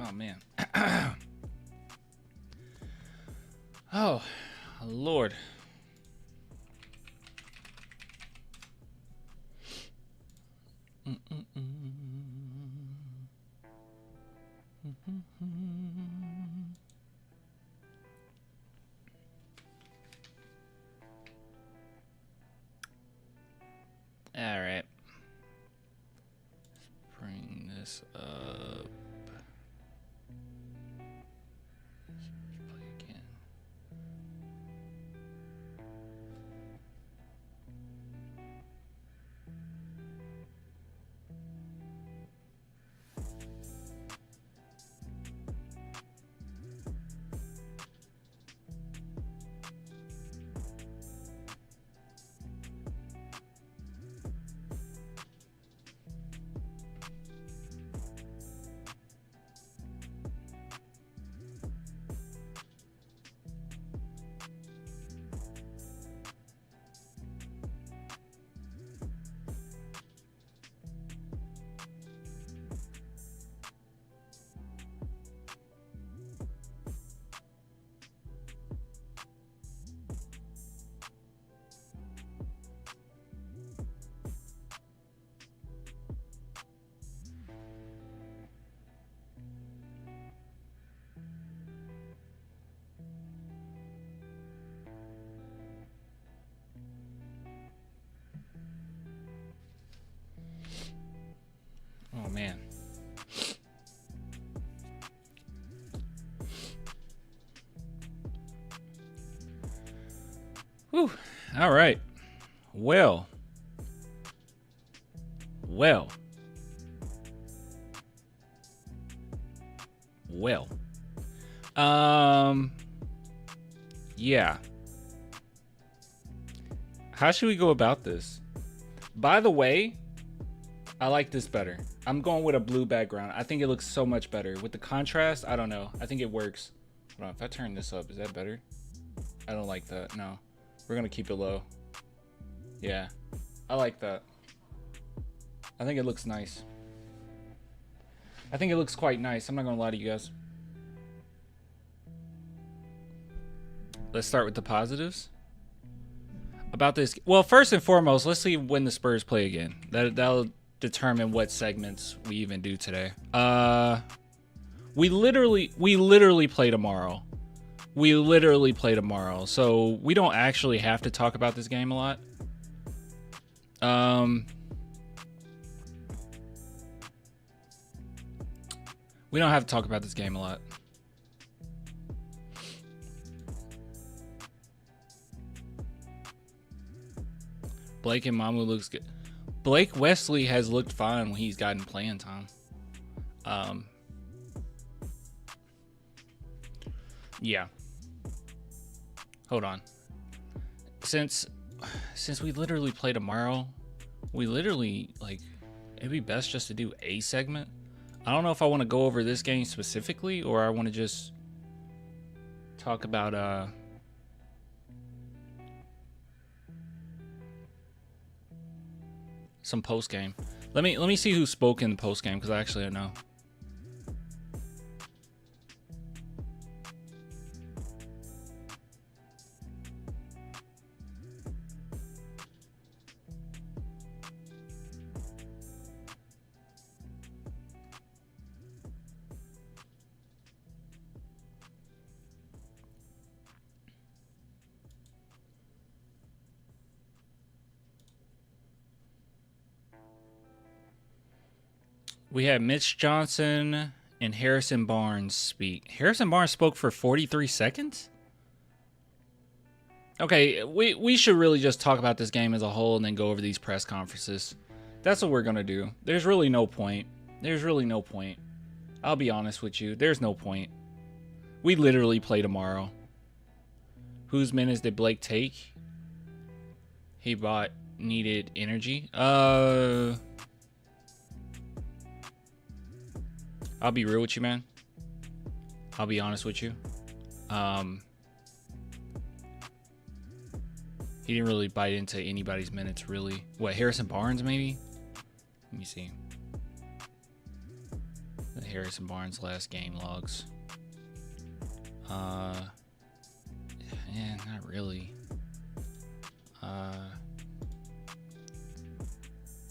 Oh, man. Oh, Lord. All right. Let's bring this up. Let's play again. Oh, man. Whew. All right. Well. Yeah. How should we go about this? By the way, I like this better. I'm going with a blue background. I think it looks so much better. With the contrast, I don't know. I think it works. Hold on, if I turn this up, is that better? I don't like that. No. We're going to keep it low. Yeah. I like that. I think it looks nice. I think it looks quite nice. I'm not going to lie to you guys. Let's start with the positives. About this. Well, first and foremost, let's see when the Spurs play again. That'll determine what segments we even do today. We literally play tomorrow. So we don't actually have to talk about this game a lot. We don't have to talk about this game a lot. Blake and Mamu looks good. Blake Wesley has looked fine when he's gotten playing time. Yeah. Hold on. Since we literally play tomorrow, we literally, like, it'd be best just to do a segment. I don't know if I want to go over this game specifically or I want to just talk about some post game. Let me see who spoke in the post game because I actually don't know. We had Mitch Johnson and Harrison Barnes speak. Harrison Barnes spoke for 43 seconds? Okay, we should really just talk about this game as a whole and then go over these press conferences. That's what we're going to do. There's really no point. I'll be honest with you. There's no point. We literally play tomorrow. Whose minutes did Blake take? He bought needed energy. I'll be real with you, man. I'll be honest with you. He didn't really bite into anybody's minutes, really. What, Harrison Barnes, maybe? Let me see. Harrison Barnes' last game logs. Yeah, not really.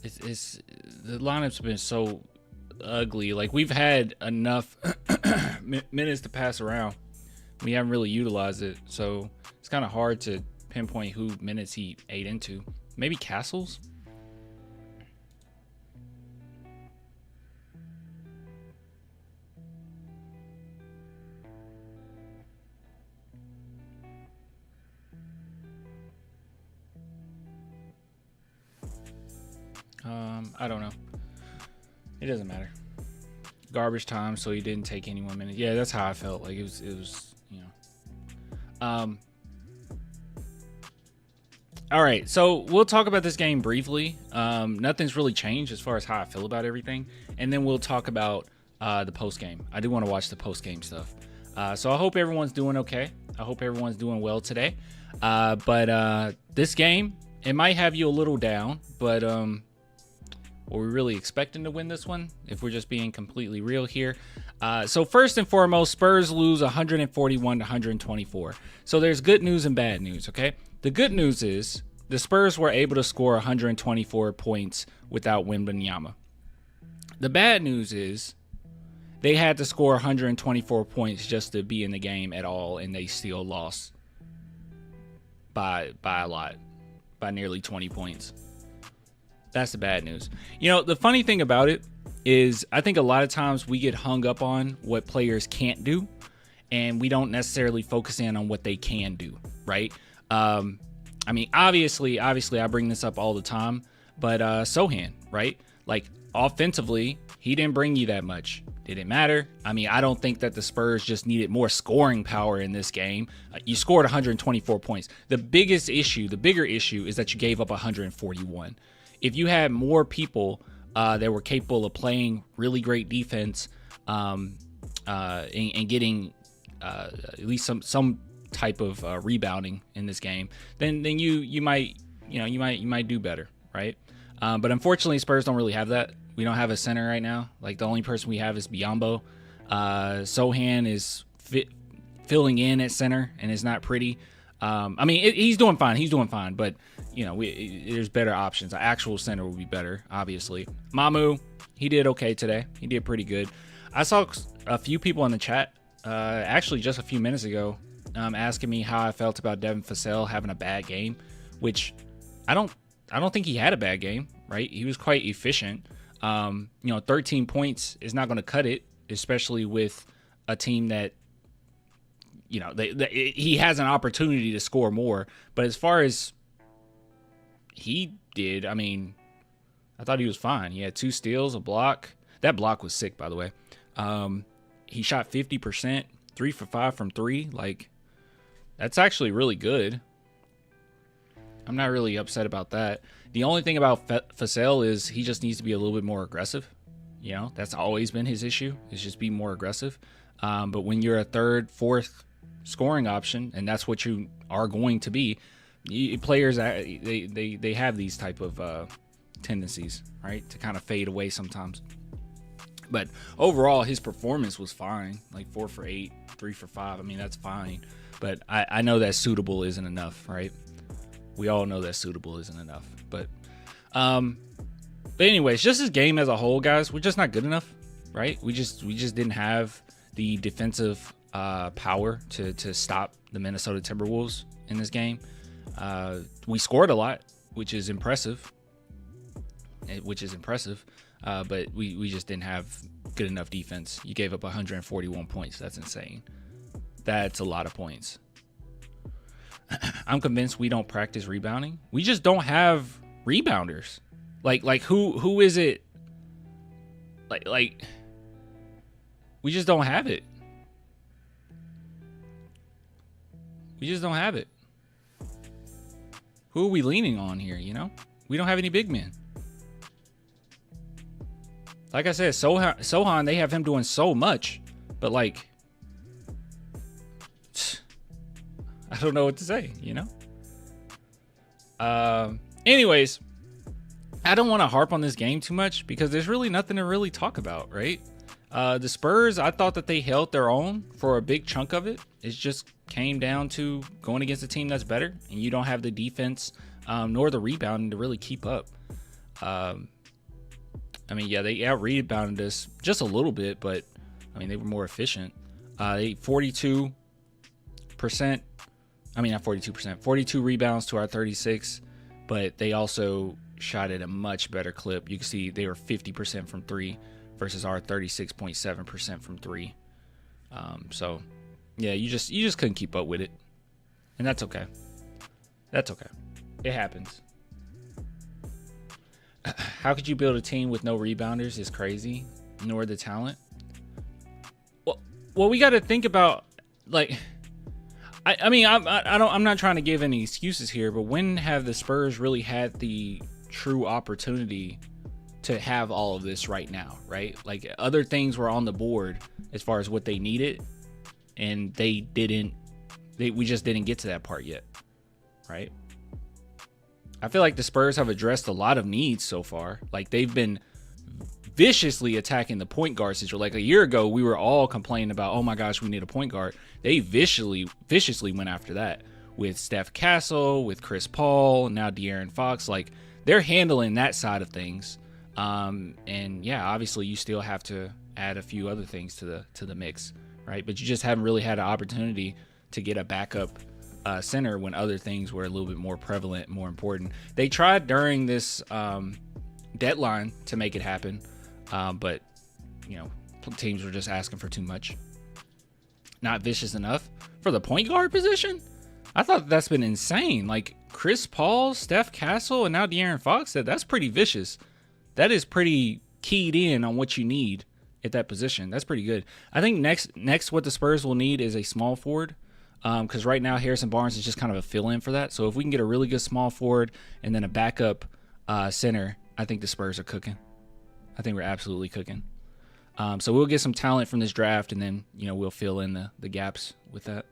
It's the lineup's been so ugly. Like, we've had enough minutes to pass around. We haven't really utilized it, so it's kind of hard to pinpoint who minutes he ate into. Maybe Castles. I don't know. It doesn't matter. Garbage time, so he didn't take any 1 minute. Yeah, that's how I felt. Like, it was, you know. All right, so we'll talk about this game briefly. Nothing's really changed as far as how I feel about everything, and then we'll talk about the post game. I do want to watch the post game stuff. So I hope everyone's doing okay. I hope everyone's doing well today. But this game, it might have you a little down, but were we really expecting to win this one? If we're just being completely real here. So first and foremost, Spurs lose 141 to 124. So there's good news and bad news, okay? The good news is the Spurs were able to score 124 points without Wembanyama. The bad news is they had to score 124 points just to be in the game at all, and they still lost by a lot, by nearly 20 points. That's the bad news. You know, the funny thing about it is I think a lot of times we get hung up on what players can't do, and we don't necessarily focus in on what they can do, right? I mean, obviously I bring this up all the time, but Sohan, right? Like, offensively, he didn't bring you that much. Did it matter? I mean, I don't think that the Spurs just needed more scoring power in this game. You scored 124 points. The bigger issue is that you gave up 141. If you had more people that were capable of playing really great defense and getting at least some type of rebounding in this game, then you might do better, right? But unfortunately, Spurs don't really have that. We don't have a center right now. Like, the only person we have is Biyombo. Sohan is filling in at center and is not pretty. I mean, he's doing fine. He's doing fine, but you know, there's better options. An actual center would be better, obviously. Mamu, he did okay today. He did pretty good. I saw a few people in the chat, actually just a few minutes ago, asking me how I felt about Devin Vassell having a bad game, which I don't think he had a bad game, right? He was quite efficient. You know, 13 points is not going to cut it, especially with a team that, you know, he has an opportunity to score more. But as far as he did, I mean, I thought he was fine. He had 2 steals, a block. That block was sick, by the way. He shot 50%, 3 for 5 from 3. Like, that's actually really good. I'm not really upset about that. The only thing about Vassell is he just needs to be a little bit more aggressive. You know, that's always been his issue, is just be more aggressive. But when you're a third, fourth scoring option, and that's what you are going to be, players, they have these type of tendencies, right, to kind of fade away sometimes. But overall, his performance was fine, like 4 for 8, 3 for 5. I mean, that's fine. But I know that suitable isn't enough, right? We all know that suitable isn't enough. But anyways, just his game as a whole, guys, we're just not good enough, right? We just didn't have the defensive power to stop the Minnesota Timberwolves in this game. We scored a lot, which is impressive. But we just didn't have good enough defense. You gave up 141 points. That's insane. That's a lot of points. I'm convinced we don't practice rebounding. We just don't have rebounders. Like who is it? Like we just don't have it. We just don't have it. Who are we leaning on here, you know? We don't have any big men. Like I said, Sohan, they have him doing so much, but like, I don't know what to say, you know? Anyways, I don't want to harp on this game too much because there's really nothing to really talk about, right? The Spurs, I thought that they held their own for a big chunk of it. It just came down to going against a team that's better, and you don't have the defense nor the rebounding to really keep up. I mean, yeah, they out-rebounded us just a little bit, but, I mean, they were more efficient. They 42%. I mean, not 42%. 42 rebounds to our 36, but they also shot at a much better clip. You can see they were 50% from three versus our 36.7% from three. So, yeah, you just couldn't keep up with it, and that's okay. That's okay. It happens. How could you build a team with no rebounders is crazy, nor the talent. Well, we got to think about, like, I mean, I'm not trying to give any excuses here, but when have the Spurs really had the true opportunity to have all of this right now, right? Like, other things were on the board as far as what they needed, and we just didn't get to that part yet, right? I feel like the Spurs have addressed a lot of needs so far. Like, they've been viciously attacking the point guard situation. Like, a year ago, we were all complaining about, oh my gosh, we need a point guard. They viciously went after that with Steph Castle, with Chris Paul, and now De'Aaron Fox. Like, they're handling that side of things. And yeah, obviously you still have to add a few other things to the mix, right? But you just haven't really had an opportunity to get a backup center when other things were a little bit more prevalent, more important. They tried during this deadline to make it happen, but you know, teams were just asking for too much. Not vicious enough for the point guard position. I thought that's been insane. Like, Chris Paul, Steph Castle, and now De'Aaron Fox said that's pretty vicious. That is pretty keyed in on what you need at that position. That's pretty good. I think next what the Spurs will need is a small forward, because right now Harrison Barnes is just kind of a fill-in for that. So if we can get a really good small forward and then a backup center, I think the Spurs are cooking. I think we're absolutely cooking. So we'll get some talent from this draft, and then, you know, we'll fill in the gaps with that.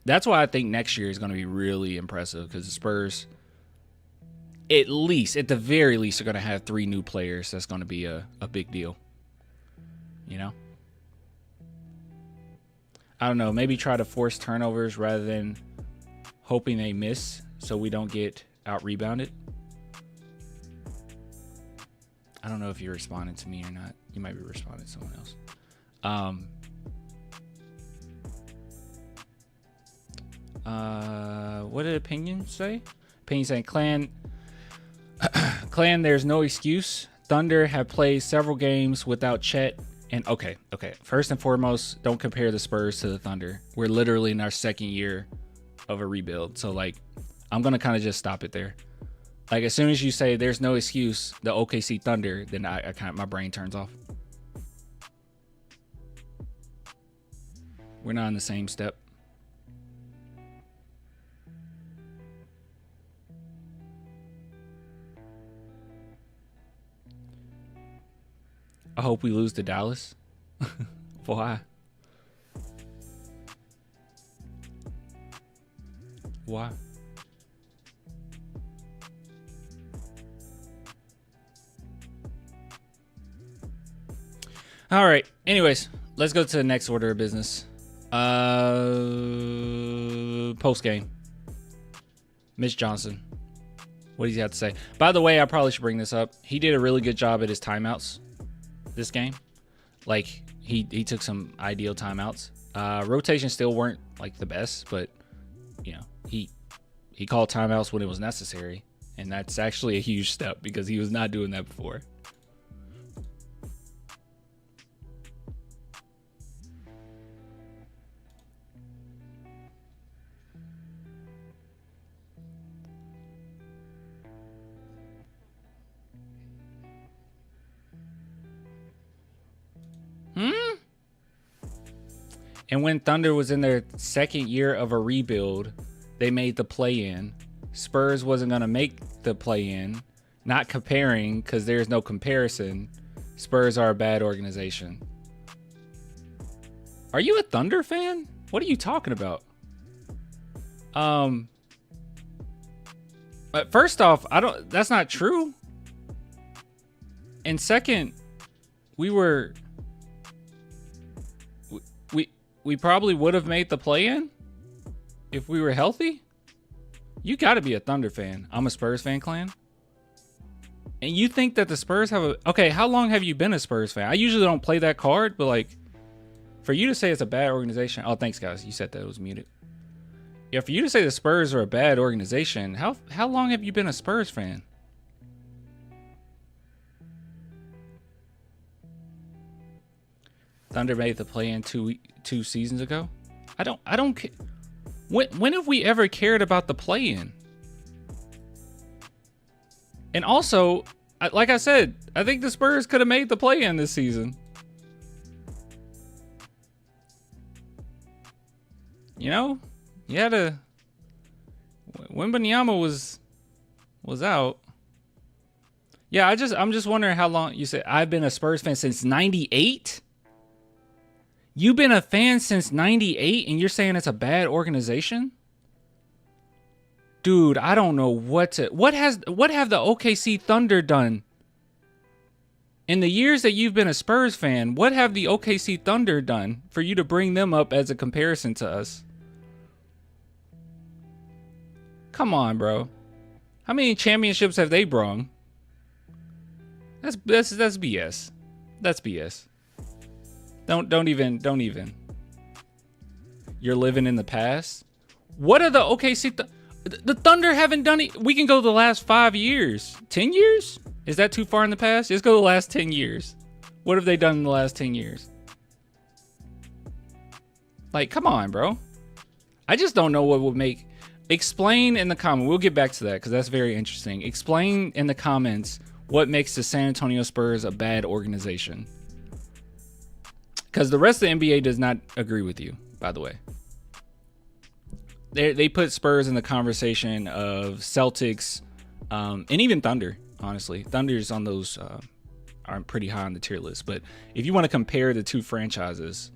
That's why I think next year is going to be really impressive, because the Spurs, at the very least, are going to have 3 new players. That's going to be a big deal. You know? I don't know. Maybe try to force turnovers rather than hoping they miss so we don't get out-rebounded. I don't know if you're responding to me or not. You might be responding to someone else. What did Opinion say? Opinion saying, Clan, there's no excuse. Thunder have played several games without Chet. And okay. First and foremost, don't compare the Spurs to the Thunder. We're literally in our second year of a rebuild. So, like, I'm going to kind of just stop it there. Like, as soon as you say there's no excuse, the OKC Thunder, then my brain turns off. We're not in the same step. I hope we lose to Dallas. Why? Why? All right. Anyways, let's go to the next order of business. Post game. Mitch Johnson. What does he have to say? By the way, I probably should bring this up. He did a really good job at his timeouts this game. Like, he took some ideal timeouts. Rotations still weren't like the best, but you know, he called timeouts when it was necessary, and that's actually a huge step because he was not doing that before. And when Thunder was in their second year of a rebuild, they made the play-in. Spurs wasn't going to make the play-in. Not comparing, because there's no comparison. Spurs are a bad organization. Are you a Thunder fan? What are you talking about? First off, that's not true. And second, we were we probably would have made the play-in if we were healthy. You got to be a Thunder fan. I'm a Spurs fan, clan. And you think that the Spurs have a... Okay, how long have you been a Spurs fan? I usually don't play that card, but like, for you to say it's a bad organization... Oh, thanks, guys. You said that it was muted. Yeah, for you to say the Spurs are a bad organization, how long have you been a Spurs fan? Thunder made the play-in two seasons ago. I don't care. When have we ever cared about the play-in? And also, like I said, I think the Spurs could have made the play-in this season. You know, you had to. When Wembanyama was out. Yeah, I'm just wondering how long. You said I've been a Spurs fan since '98. You've been a fan since '98, and you're saying it's a bad organization? Dude, I don't know what have the OKC Thunder done? In the years that you've been a Spurs fan, what have the OKC Thunder done for you to bring them up as a comparison to us? Come on, bro. How many championships have they brung? That's BS. That's BS. Don't even. You're living in the past. What are the OKC? The Thunder haven't done it. We can go the last 5 years, 10 years. Is that too far in the past? Let's go the last 10 years. What have they done in the last 10 years? Like, come on, bro. I just don't know what would make. Explain in the comment. We'll get back to that because that's very interesting. Explain in the comments what makes the San Antonio Spurs a bad organization. Because the rest of the NBA does not agree with you, by the way. They put Spurs in the conversation of Celtics and even Thunder, honestly. Thunder's on those are pretty high on the tier list. But if you want to compare the two franchises,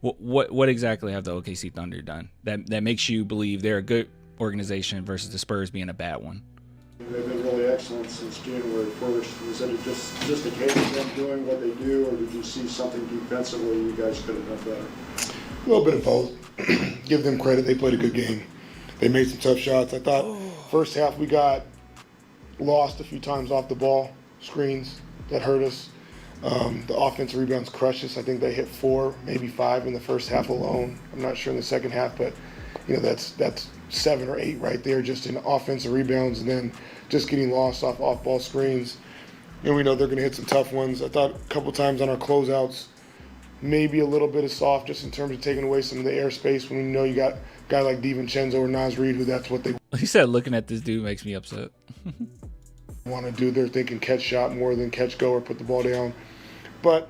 what exactly have the OKC Thunder done that makes you believe they're a good organization versus the Spurs being a bad one? They've been really excellent since January 1st. Was it just a case of them doing what they do, or did you see something defensively you guys could have done better? A little bit of both. Give them credit. They played a good game. They made some tough shots. I thought first half we got lost a few times off the ball, screens that hurt us. The offensive rebounds crushed us. I think they hit 4, maybe 5 in the first half alone. I'm not sure in the second half, but you know that's 7 or 8 right there just in offensive rebounds, and then just getting lost off-ball screens. And we know they're going to hit some tough ones. I thought a couple times on our closeouts, maybe a little bit of soft just in terms of taking away some of the airspace when you know you got a guy like DiVincenzo or Naz Reid, who that's what they He said looking at this dude makes me upset. want to do. They're thinking catch shot more than catch go or put the ball down. But,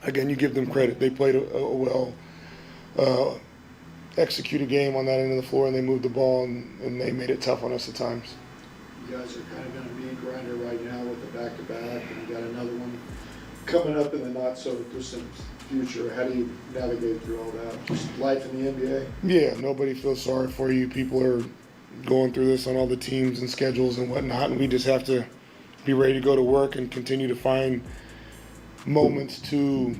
again, you give them credit. They played a well executed game on that end of the floor, and they moved the ball, and they made it tough on us at times. You guys are kind of in a meat grinder right now with the back-to-back, and you got another one coming up in the not-so-distant future. How do you navigate through all that? Just life in the NBA? Yeah, nobody feels sorry for you. People are going through this on all the teams and schedules and whatnot, and we just have to be ready to go to work and continue to find moments to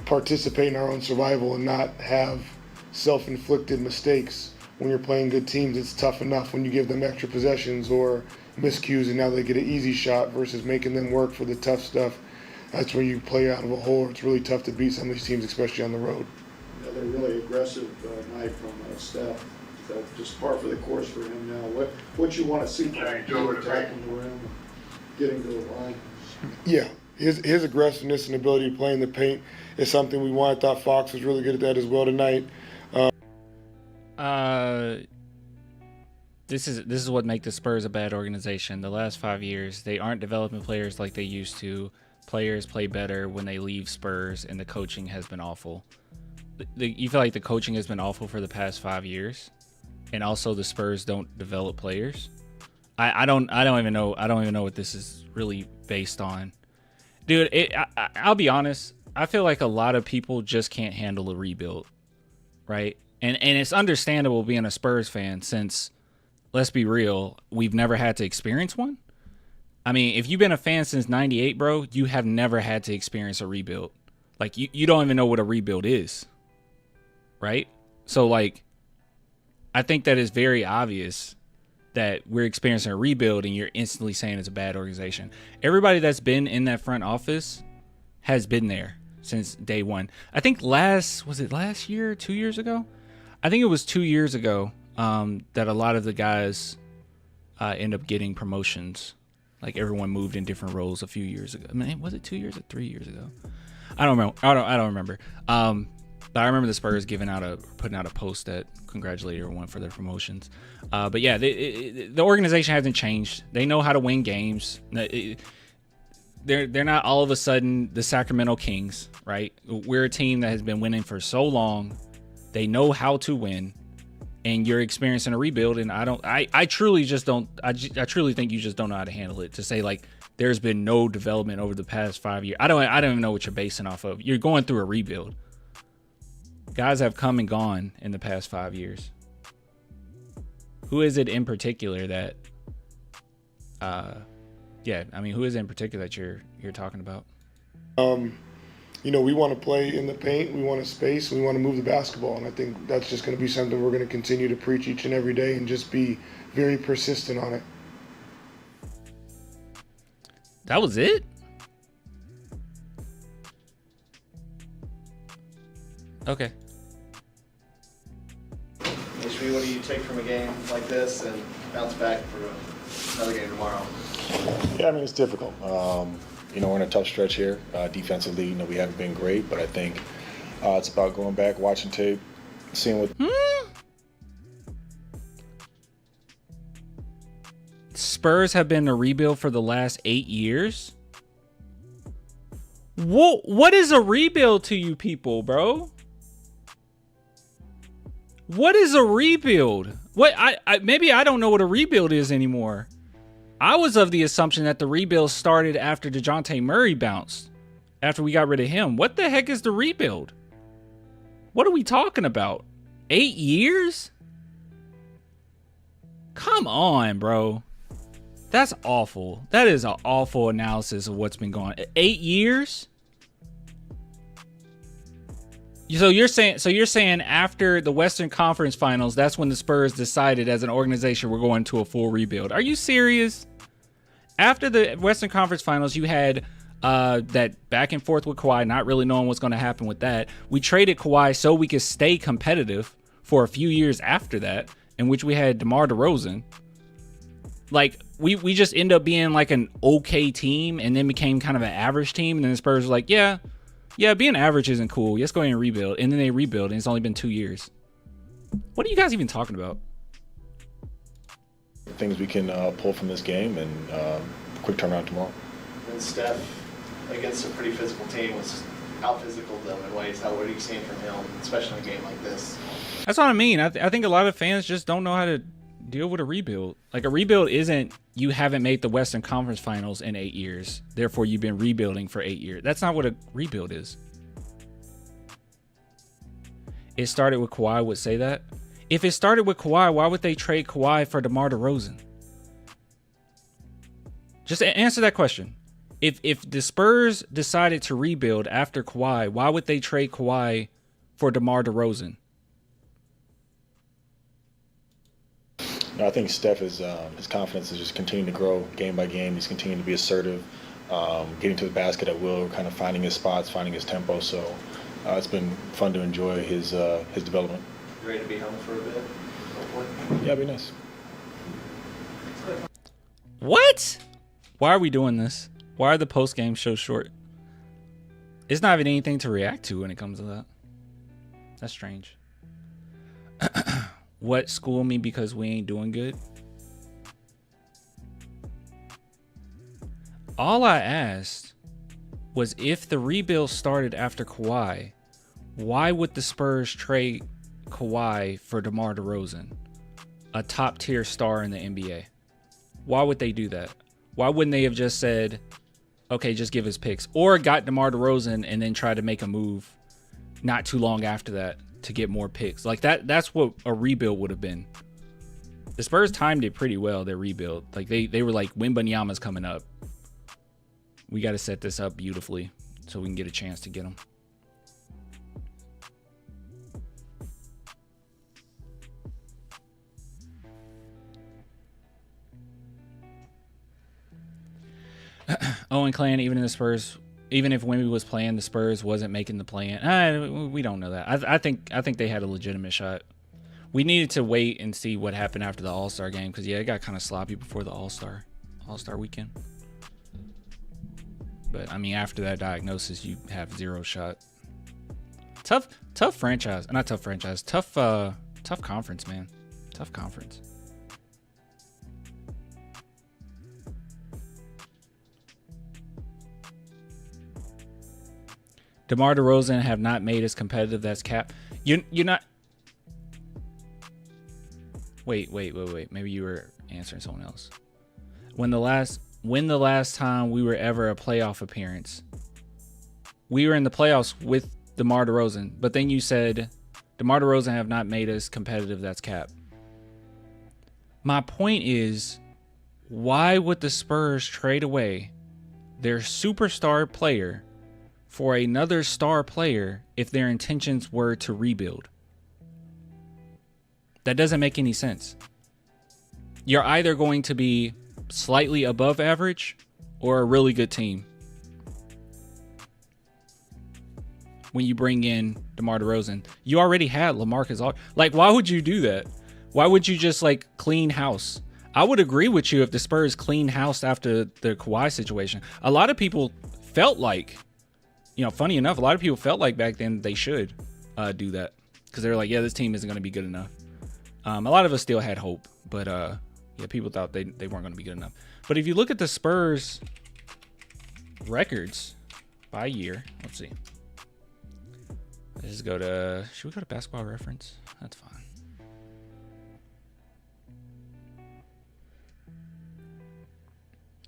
participate in our own survival and not have self-inflicted mistakes. When you're playing good teams, it's tough enough when you give them extra possessions or miscues and now they get an easy shot versus making them work for the tough stuff. That's where you play out of a hole. It's really tough to beat some of these teams, especially on the road. Yeah, they're really aggressive night from Steph. Is that just par for the course for him now? What you want to see from him attacking the rim, getting to the line? Yeah. His aggressiveness and ability to play in the paint is something we want. I thought Fox was really good at that as well tonight. This is what makes the Spurs a bad organization. The last 5 years, they aren't developing players like they used to. Players play better when they leave Spurs, and the coaching has been awful. You feel like the coaching has been awful for the past 5 years, and also the Spurs don't develop players. I don't even know what this is really based on. Dude, I'll be honest. I feel like a lot of people just can't handle a rebuild, right? And it's understandable being a Spurs fan since, let's be real, we've never had to experience one. I mean, if you've been a fan since 98, bro, you have never had to experience a rebuild. Like, you don't even know what a rebuild is. Right? So, like, I think that is very obvious that we're experiencing a rebuild and you're instantly saying it's a bad organization. Everybody that's been in that front office has been there since day one. I think was it last year, 2 years ago? I think it was 2 years ago that a lot of the guys end up getting promotions. Like everyone moved in different roles a few years ago. I mean, was it 2 years or 3 years ago? I don't remember. I don't remember. But I remember the Spurs putting out a post that congratulated everyone for their promotions. But yeah, the organization hasn't changed. They know how to win games. They're not all of a sudden the Sacramento Kings, right? We're a team that has been winning for so long. They know how to win, and you're experiencing a rebuild. And I truly think you just don't know how to handle it. To say like there's been no development over the past 5 years. I don't even know what you're basing off of. You're going through a rebuild. Guys have come and gone in the past 5 years. Who is it in particular that, who is it in particular that you're talking about? We want to play in the paint, we want to space, we want to move the basketball, and I think that's just going to be something we're going to continue to preach each and every day and just be very persistent on it. That was it? Okay. HB, what do you take from a game like this and bounce back for another game tomorrow? Yeah, I mean, it's difficult. We're in a tough stretch here. Defensively, we haven't been great, but I think it's about going back, watching tape, seeing what. Spurs have been a rebuild for the last 8 years. What is a rebuild to you people, bro? What is a rebuild? Maybe I don't know what a rebuild is anymore. I was of the assumption that the rebuild started after DeJounte Murray bounced, after we got rid of him. What the heck is the rebuild? What are we talking about? 8 years? Come on, bro. That's awful. That is an awful analysis of what's been going on. 8 years? So you're saying after the Western Conference Finals, that's when the Spurs decided as an organization we're going to a full rebuild. Are you serious? After the Western Conference Finals, you had that back and forth with Kawhi, not really knowing what's going to happen with that. We traded Kawhi so we could stay competitive for a few years after that, in which we had DeMar DeRozan. Like, we just end up being like an okay team and then became kind of an average team. And then the Spurs were like, yeah, being average isn't cool. Let's go ahead and rebuild. And then they rebuild, and it's only been 2 years. What are you guys even talking about? Things we can pull from this game and quick turnaround tomorrow. And Steph, against a pretty physical team, was out-physical them in ways. What are you seeing from him, especially in a game like this? That's what I mean. I think a lot of fans just don't know how to deal with a rebuild. Like, a rebuild isn't you haven't made the Western Conference Finals in 8 years, therefore you've been rebuilding for 8 years. That's not what a rebuild is. It started with Kawhi would say that. If it started with Kawhi, why would they trade Kawhi for DeMar DeRozan? Just answer that question. If the Spurs decided to rebuild after Kawhi, why would they trade Kawhi for DeMar DeRozan? No, I think Steph is his confidence is just continuing to grow game by game. He's continuing to be assertive, getting to the basket at will, kind of finding his spots, finding his tempo. So it's been fun to enjoy his development. You ready to be home for a bit, hopefully? Yeah, it'd be nice. What? Why are we doing this? Why are the post-game shows short? It's not even anything to react to when it comes to that. That's strange. What, school me because we ain't doing good? All I asked was if the rebuild started after Kawhi, why would the Spurs trade Kawhi for DeMar DeRozan, a top-tier star in the NBA? Why would they do that? Why wouldn't they have just said, okay, just give us picks, or got DeMar DeRozan and then tried to make a move not too long after that to get more picks? Like that's what a rebuild would have been. The Spurs timed it pretty well, their rebuild. Like they were like, Wembanyama's coming up. We got to set this up beautifully so we can get a chance to get him. Owen Clan, even in the Spurs, even if Wemby was playing, the Spurs wasn't making the play-in. We don't know that. I think they had a legitimate shot. We needed to wait and see what happened after the All-Star game because yeah, it got kind of sloppy before the All-Star weekend. But I mean, after that diagnosis, you have zero shot. Tough franchise, not tough franchise. Tough conference, man. Tough conference. DeMar DeRozan have not made us competitive. That's cap. You're not. Wait. Maybe you were answering someone else. When the last time we were ever a playoff appearance, we were in the playoffs with DeMar DeRozan, but then you said DeMar DeRozan have not made us competitive. That's cap. My point is, why would the Spurs trade away their superstar player for another star player if their intentions were to rebuild? That doesn't make any sense. You're either going to be slightly above average or a really good team when you bring in DeMar DeRozan. You already had LaMarcus Aldridge. Like, why would you do that? Why would you just like clean house? I would agree with you if the Spurs clean house after the Kawhi situation. A lot of people felt like, funny enough, a lot of people felt like back then they should do that because they were like, yeah, this team isn't going to be good enough. A lot of us still had hope, but yeah, people thought they weren't going to be good enough. But if you look at the Spurs records by year, let's see. Let's go to, should we go to Basketball Reference? That's fine.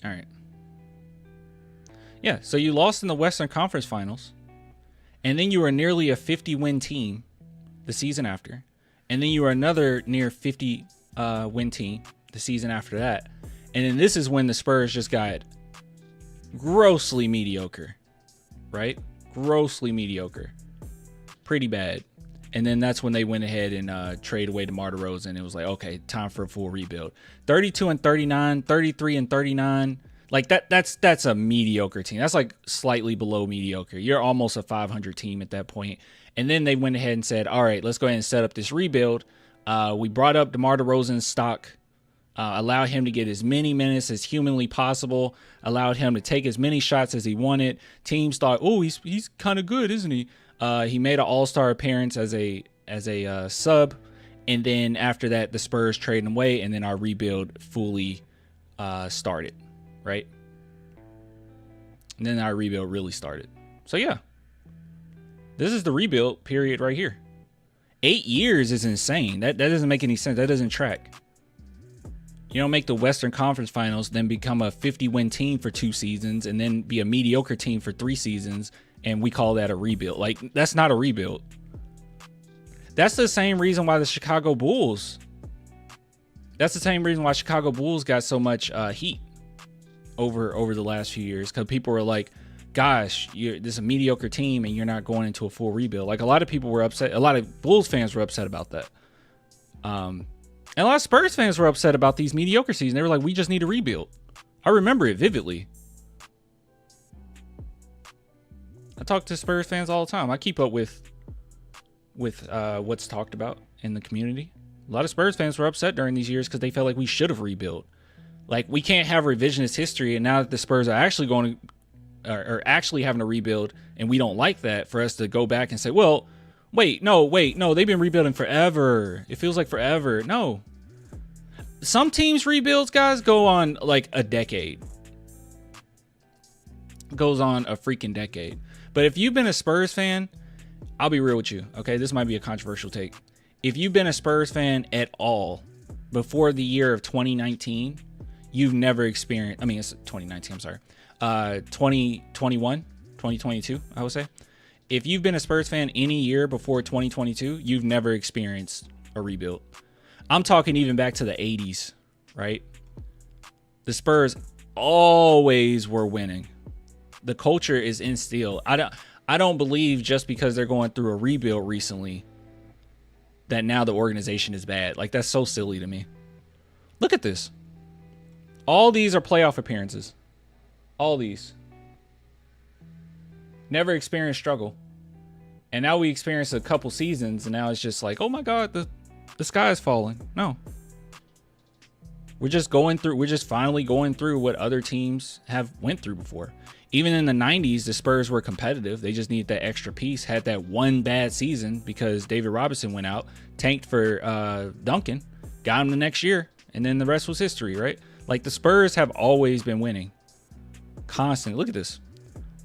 All right. Yeah, so you lost in the Western Conference Finals, and then you were nearly a 50-win team the season after, and then you were another near 50-win team the season after that, and then this is when the Spurs just got grossly mediocre, right? Grossly mediocre. Pretty bad. And then that's when they went ahead and traded away DeMar DeRozan. It was like, okay, time for a full rebuild. 32-39, 33-39. Like that's a mediocre team. That's like slightly below mediocre. You're almost a 500 team at that point. And then they went ahead and said, all right, let's go ahead and set up this rebuild. We brought up DeMar DeRozan's stock, allowed him to get as many minutes as humanly possible, allowed him to take as many shots as he wanted. Teams thought, oh, he's kind of good, isn't he? He made an all-star appearance as a sub. And then after that, the Spurs traded him away, and then our rebuild fully started. Right? And then our rebuild really started. So yeah, this is the rebuild period right here. 8 years is insane. That doesn't make any sense. That doesn't track. You don't make the Western Conference Finals, then become a 50-win team for 2 seasons, and then be a mediocre team for 3 seasons, and we call that a rebuild. Like, that's not a rebuild. That's the same reason why the Chicago Bulls. That's the same reason why Chicago Bulls got so much heat over the last few years, because people were like, gosh, this is a mediocre team and you're not going into a full rebuild. Like, a lot of people were upset. A lot of Bulls fans were upset about that. And a lot of Spurs fans were upset about these mediocre seasons. They were like, we just need a rebuild. I remember it vividly. I talk to Spurs fans all the time. I keep up with what's talked about in the community. A lot of Spurs fans were upset during these years because they felt like we should have rebuilt. Like, we can't have revisionist history, and now that the Spurs are actually going to, or actually having a rebuild, and we don't like that, for us to go back and say, well, wait, no, they've been rebuilding forever. It feels like forever. No. Some teams' rebuilds, guys, go on like a decade. Goes on a freaking decade. But if you've been a Spurs fan, I'll be real with you, okay? This might be a controversial take. If you've been a Spurs fan at all before the year of 2019, you've never experienced, I mean, it's 2019, I'm sorry, 2021, 2022, I would say. If you've been a Spurs fan any year before 2022, you've never experienced a rebuild. I'm talking even back to the 80s, right? The Spurs always were winning. The culture is instilled. I don't believe just because they're going through a rebuild recently that now the organization is bad. Like, that's so silly to me. Look at this. All these are playoff appearances. All these. Never experienced struggle. And now we experience a couple seasons, and now it's just like, oh my God, the sky is falling. No. We're just finally going through what other teams have went through before. Even in the 90s, the Spurs were competitive. They just needed that extra piece. Had that one bad season because David Robinson went out, tanked for Duncan, got him the next year, and then the rest was history, right? Like, the Spurs have always been winning. Constantly. Look at this.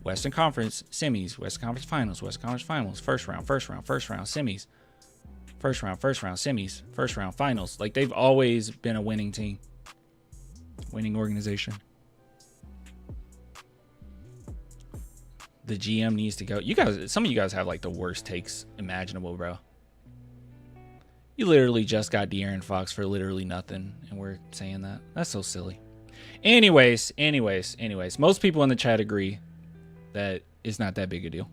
Western Conference semis, Western Conference finals, Western Conference finals, first round, semis, first round, semis, first round, finals. Like, they've always been a winning team, winning organization. The GM needs to go. You guys, some of you guys have like the worst takes imaginable, bro. You literally just got De'Aaron Fox for literally nothing, and we're saying that. That's so silly. Anyways, most people in the chat agree that it's not that big a deal.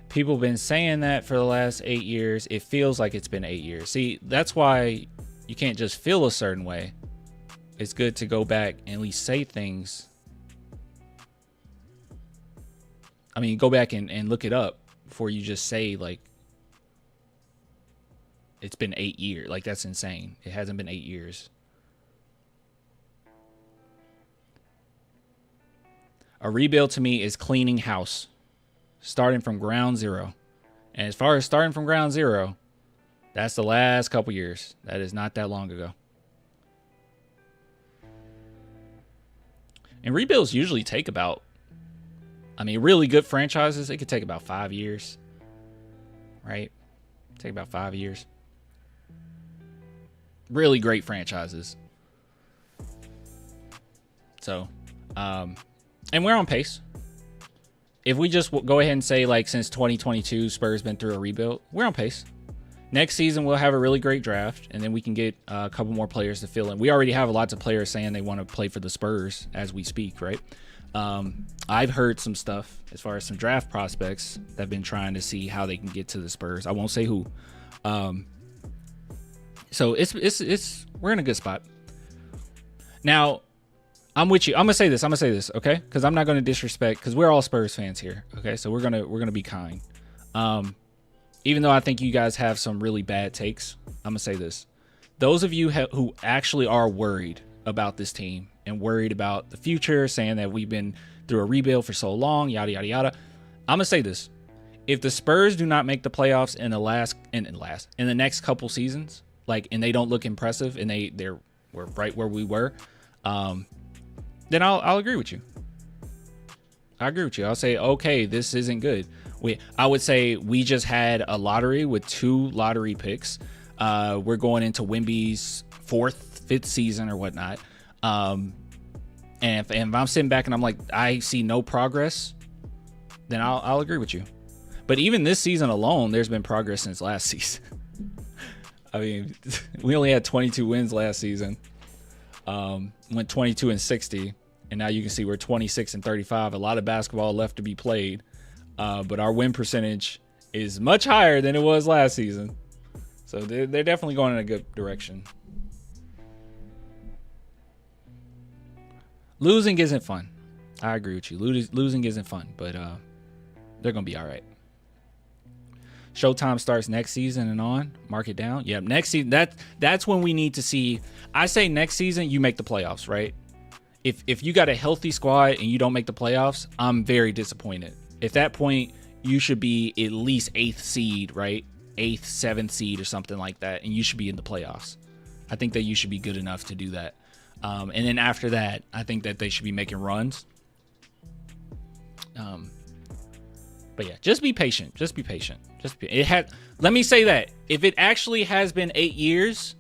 People have been saying that for the last 8 years. It feels like it's been 8 years. See, that's why you can't just feel a certain way. It's good to go back and at least say things. I mean, go back and look it up before you just say, like, it's been 8 years. Like, that's insane. It hasn't been 8 years. A rebuild to me is cleaning house, starting from ground zero. And as far as starting from ground zero, that's the last couple years. That is not that long ago. And rebuilds usually take about, I mean, really good franchises, it could take about 5 years. Right? Take about 5 years. Really great franchises. So, and we're on pace. If we just go ahead and say, like, since 2022, Spurs been through a rebuild, we're on pace. Next season, we'll have a really great draft, and then we can get a couple more players to fill in. We already have lots of players saying they want to play for the Spurs as we speak, right? I've heard some stuff as far as some draft prospects that have been trying to see how they can get to the Spurs. I won't say who. So it's we're in a good spot. Now, I'm with you. I'm gonna say this, okay? Because I'm not gonna disrespect, because we're all Spurs fans here, okay? So we're gonna be kind. Even though I think you guys have some really bad takes, I'm gonna say this: those of you who actually are worried about this team and worried about the future, saying that we've been through a rebuild for so long, yada yada yada, I'm gonna say this: if the Spurs do not make the playoffs in the next couple seasons, like, and they don't look impressive, and we're right where we were, then I'll agree with you. I agree with you. I'll say, okay, this isn't good. I would say we just had a lottery with 2 lottery picks. We're going into Wemby's 4th, 5th season or whatnot. And if I'm sitting back and I'm like, I see no progress, then I'll agree with you. But even this season alone, there's been progress since last season. I mean, we only had 22 wins last season. Went 22-60, and now you can see we're 26-35. A lot of basketball left to be played. But our win percentage is much higher than it was last season. So they're definitely going in a good direction. Losing isn't fun. I agree with you. Losing isn't fun, but they're going to be all right. Showtime starts next season and on. Mark it down. Yep, next season. That's when we need to see. I say next season you make the playoffs, right? If you got a healthy squad and you don't make the playoffs, I'm very disappointed. At that point, you should be at least 8th seed, right? 8th, 7th seed or something like that, and you should be in the playoffs. I think that you should be good enough to do that. And then after that, I think that they should be making runs. But yeah, just be patient. Just be patient. Let me say that if it actually has been 8 years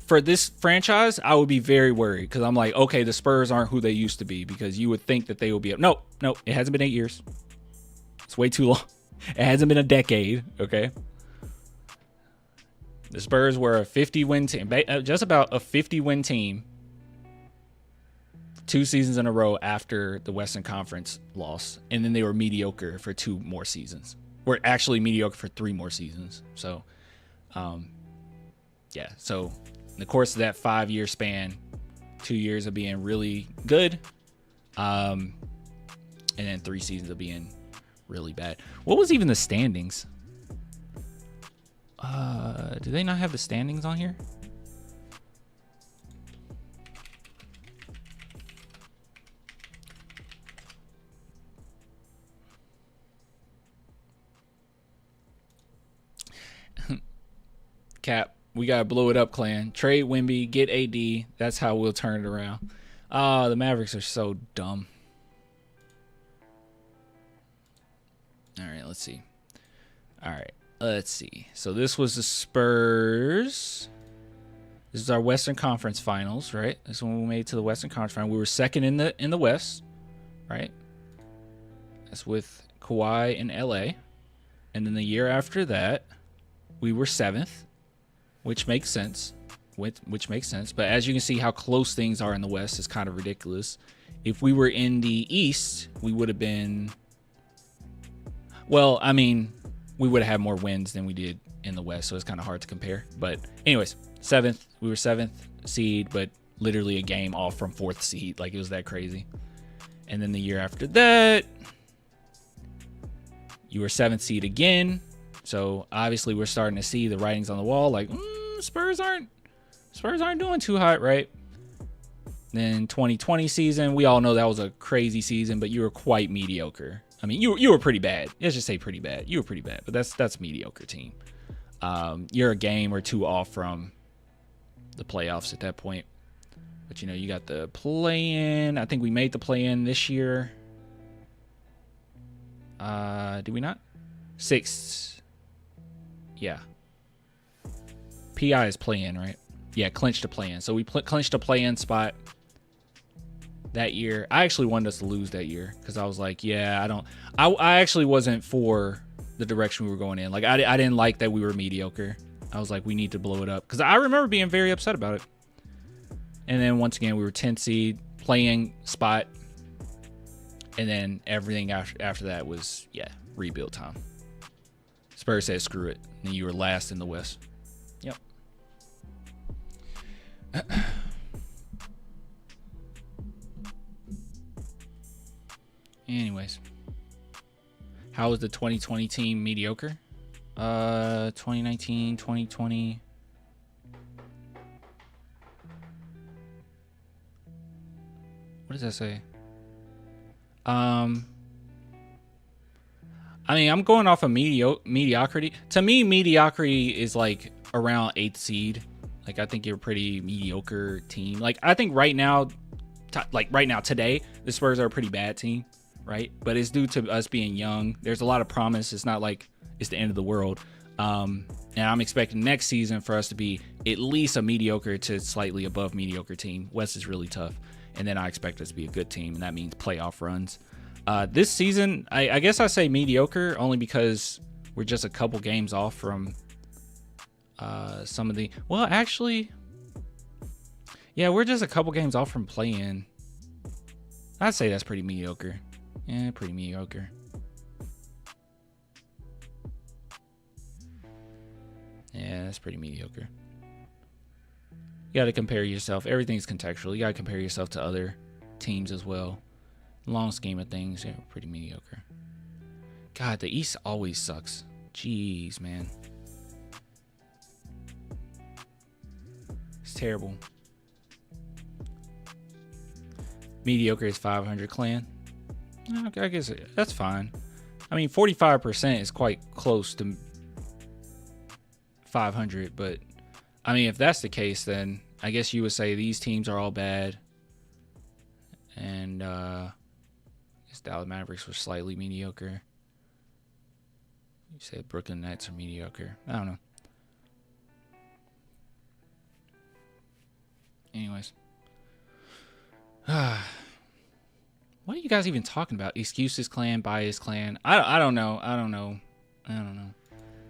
for this franchise, I would be very worried, because I'm like, okay, the Spurs aren't who they used to be, because you would think that they will be up. No, it hasn't been 8 years. It's way too long. It hasn't been a decade, okay? The Spurs were a 50-win team, just about a 50-win team 2 seasons in a row after the Western Conference loss, and then they were mediocre for 2 more seasons. We're actually mediocre for 3 more seasons. So, yeah. So, in the course of that 5-year span, 2 years of being really good, and then 3 seasons of being really bad. What was even the standings? Do they not have the standings on here? Cap, we gotta blow it up, clan. Trade Wemby, get AD. That's how we'll turn it around. The Mavericks are so dumb. All right, let's see. All right, let's see. So this was the Spurs. This is our Western Conference Finals, right? This is when we made it to the Western Conference Final. We were second in the West, right? That's with Kawhi in LA. And then the year after that, we were 7th, which makes sense. Which makes sense. But as you can see how close things are in the West is kind of ridiculous. If we were in the East, we would have been... Well, I mean, we would have had more wins than we did in the West, so it's kind of hard to compare. But anyways, 7th. We were 7th seed, but literally a game off from 4th seed. Like, it was that crazy. And then the year after that, you were 7th seed again. So obviously we're starting to see the writings on the wall. Like, Spurs aren't doing too hot, right? Then 2020 season, we all know that was a crazy season, but you were quite mediocre. I mean, you were pretty bad. Let's just say pretty bad. You were pretty bad, but that's mediocre team. You're a game or 2 off from the playoffs at that point. But, you know, you got the play-in. I think we made the play-in this year. Did we not? 6th. Yeah. PI is play-in, right? Yeah, clinched a play-in. So we clinched a play-in spot that year. I actually wanted us to lose that year because I was like, yeah, I actually wasn't for the direction we were going in. Like, I didn't like that we were mediocre. I was like, we need to blow it up because I remember being very upset about it. And then once again, we were 10th seed, play-in spot. And then everything after that was, yeah, rebuild time. Spurs said, screw it. And then you were last in the West. Yep. Anyways. How was the 2020 team mediocre? 2019, 2020. What does that say? I mean, I'm going off of mediocrity. To me, mediocrity is like around 8th seed. Like, I think you're a pretty mediocre team. Like, I think right now, today, the Spurs are a pretty bad team, right? But it's due to us being young. There's a lot of promise. It's not like it's the end of the world. And I'm expecting next season for us to be at least a mediocre to slightly above mediocre team. West is really tough. And then I expect us to be a good team, and that means playoff runs. This season, I guess I say mediocre only because we're just a couple games off from some of the... Well, actually, yeah, we're just a couple games off from play-in. I'd say that's pretty mediocre. Yeah, pretty mediocre. Yeah, that's pretty mediocre. You got to compare yourself. Everything's contextual. You got to compare yourself to other teams as well. Long scheme of things, yeah, pretty mediocre. God, the East always sucks. Jeez, man. It's terrible. Mediocre is 500 clan. I guess that's fine. I mean, 45% is quite close to 500, but I mean, if that's the case, then I guess you would say these teams are all bad. And I guess Dallas Mavericks were slightly mediocre. You said Brooklyn Nets are mediocre. I don't know. Anyways. What are you guys even talking about? Excuses clan, bias clan. I don't know. I don't know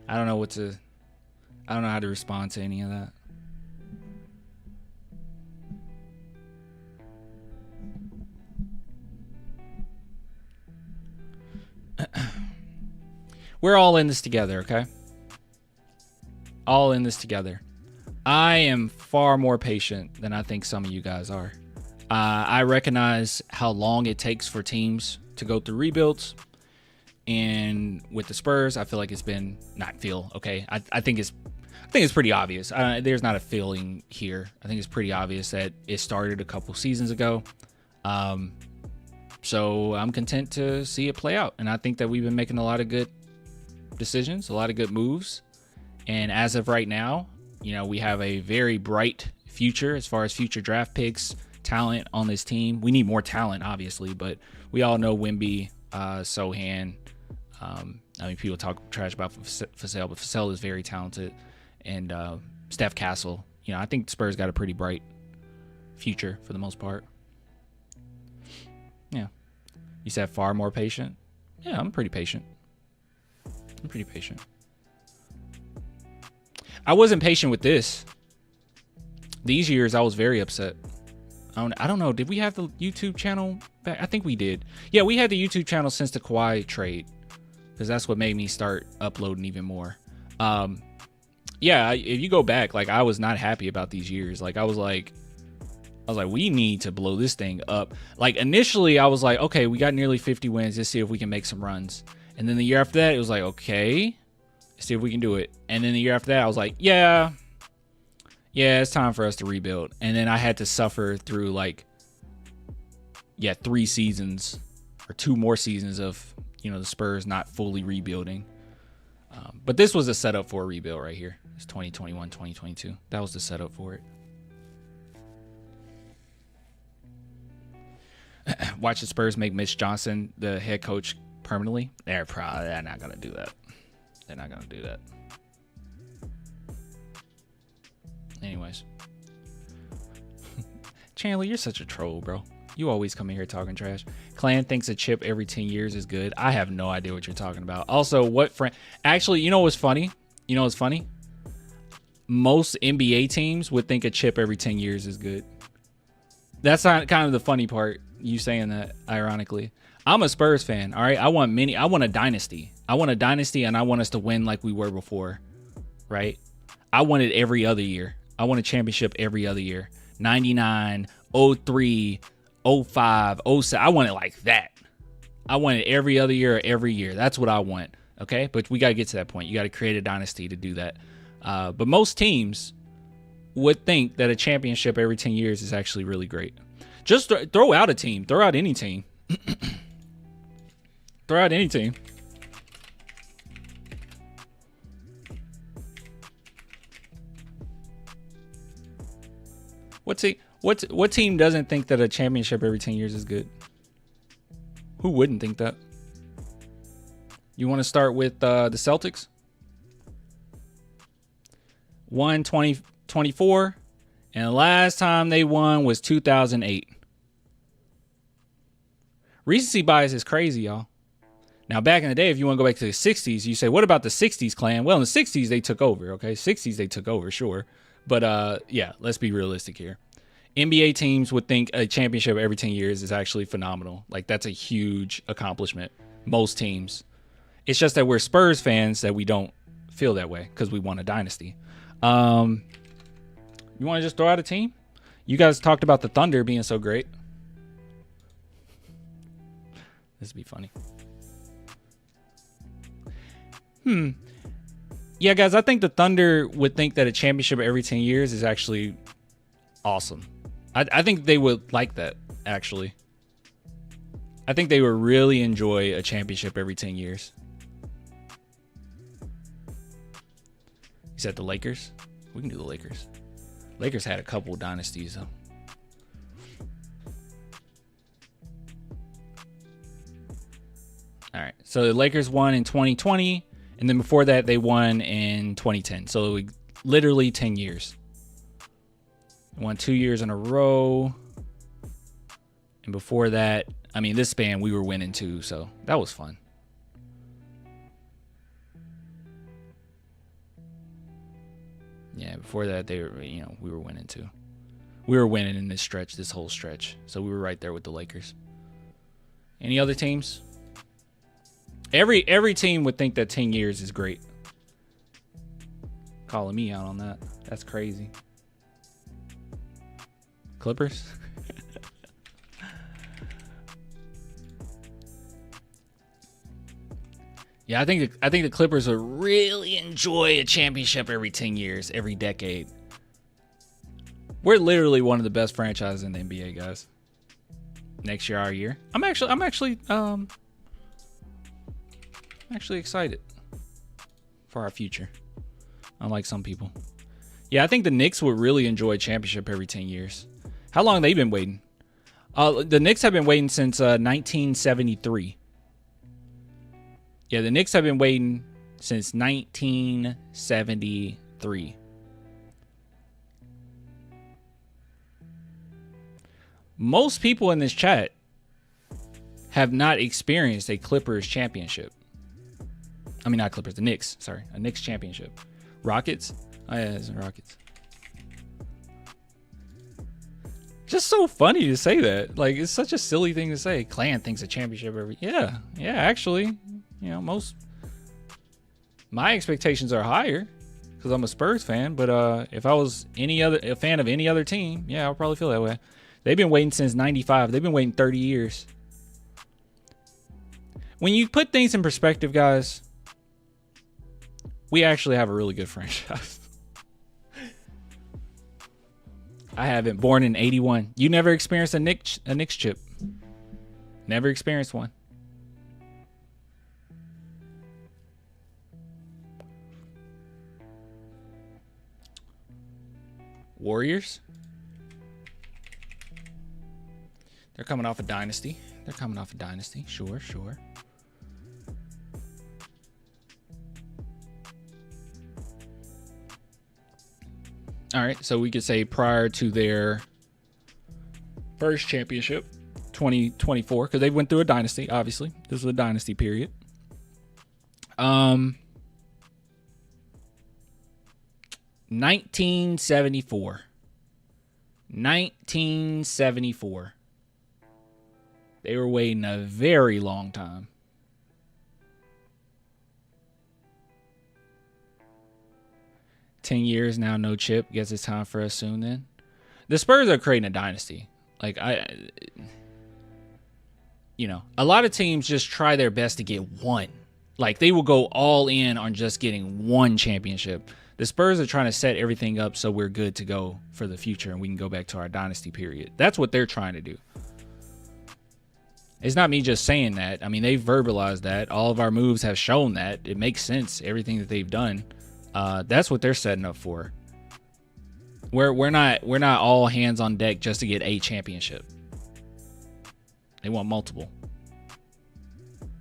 how to respond to any of that. We're all in this together, okay? All in this together. I am far more patient than I think some of you guys are. I recognize how long it takes for teams to go through rebuilds. And with the Spurs, I feel like it's been okay. I think it's pretty obvious. There's not a feeling here. I think it's pretty obvious that it started a couple seasons ago. So I'm content to see it play out. And I think that we've been making a lot of good decisions, a lot of good moves. And as of right now, we have a very bright future as far as future draft picks, talent on this team. We need more talent, obviously, but we all know Wemby, Sohan. People talk trash about Vassell, but Vassell is very talented. And Steph Castle. I think Spurs got a pretty bright future for the most part. Yeah. You said far more patient? Yeah, I'm pretty patient. I wasn't patient with this. These years, I was very upset. I don't know. Did we have the YouTube channel back? I think we did. Yeah, we had the YouTube channel since the Kawhi trade, because that's what made me start uploading even more. Yeah, if you go back, I was not happy about these years. I was like, we need to blow this thing up. Initially, I was like, okay, we got nearly 50 wins. Let's see if we can make some runs. And then the year after that, it was like, okay, let's see if we can do it. And then the year after that, I was like, yeah, it's time for us to rebuild. And then I had to suffer through 3 seasons or 2 more seasons of, the Spurs not fully rebuilding. But this was a setup for a rebuild right here. It's 2021, 2022. That was the setup for it. Watch the Spurs make Mitch Johnson the head coach permanently. They're not going to do that. They're not going to do that. Anyways. Chandler, you're such a troll, bro. You always come in here talking trash. Clan thinks a chip every 10 years is good. I have no idea what you're talking about. Also, actually, what's funny? Most NBA teams would think a chip every 10 years is good. That's not kind of the funny part, you saying that, ironically. I'm a Spurs fan, all right? I want a dynasty. I want a dynasty, and I want us to win like we were before, right? I want it every other year. I want a championship every other year. 99, 03, 05, 07. I want it like that. I want it every other year, every year. That's what I want, okay? But we got to get to that point. You got to create a dynasty to do that. But most teams would think that a championship every 10 years is actually really great. Just throw out a team. Throw out any team. Throw out any team. What team doesn't think that a championship every 10 years is good? Who wouldn't think that? You want to start with the Celtics? Won 2024, and the last time they won was 2008. Recency bias is crazy, y'all. Now, back in the day, if you want to go back to the 60s, you say, what about the 60s, Clan? Well, in the 60s, they took over, okay? 60s, they took over, sure. But, yeah, let's be realistic here. NBA teams would think a championship every 10 years is actually phenomenal. That's a huge accomplishment. Most teams. It's just that we're Spurs fans that we don't feel that way because we want a dynasty. You want to just throw out a team? You guys talked about the Thunder being so great. This would be funny. Yeah, guys, I think the Thunder would think that a championship every 10 years is actually awesome. I think they would like that, actually. I think they would really enjoy a championship every 10 years. You said the Lakers? We can do the Lakers. Lakers had a couple dynasties, though. All right, so the Lakers won in 2020, and then before that, they won in 2010. So literally 10 years. Won 2 years in a row. And before that, I mean, this span we were winning too, so that was fun. Yeah, before that they were, we were winning too. We were winning in this whole stretch. So we were right there with the Lakers. Any other teams? Every team would think that 10 years is great. Calling me out on that. That's crazy. Clippers? Yeah, I think the Clippers would really enjoy a championship every 10 years, every decade. We're literally one of the best franchises in the NBA, guys. Next year, our year. I'm actually excited for our future. Unlike some people. Yeah, I think the Knicks would really enjoy a championship every 10 years. How long have they been waiting? The Knicks have been waiting since 1973. Yeah, the Knicks have been waiting since 1973. Most people in this chat have not experienced a Clippers championship. I mean, not Clippers, the Knicks. Sorry, a Knicks championship. Rockets? Oh, yeah, it's the Rockets. Just so funny to say that. Like, it's such a silly thing to say. Clan thinks a championship every... Yeah, actually, most... My expectations are higher because I'm a Spurs fan, but if I was a fan of any other team, yeah, I'll probably feel that way. They've been waiting since 95. They've been waiting 30 years. When you put things in perspective, guys, we actually have a really good franchise. I haven't. Born in 81. You never experienced a Knicks chip. Never experienced one. Warriors. They're coming off a dynasty. Sure. All right, so we could say prior to their first championship, 2024, because they went through a dynasty, obviously. This was a dynasty period. 1974. 1974. They were waiting a very long time. $10 now, no chip. Guess it's time for us soon then. The Spurs are creating a dynasty. Like, a lot of teams just try their best to get one. Like, they will go all in on just getting one championship. The Spurs are trying to set everything up so we're good to go for the future and we can go back to our dynasty period. That's what they're trying to do. It's not me just saying that. I mean, they've verbalized that. All of our moves have shown that. It makes sense, everything that they've done. That's what they're setting up for. We're not all hands on deck just to get a championship. They want multiple.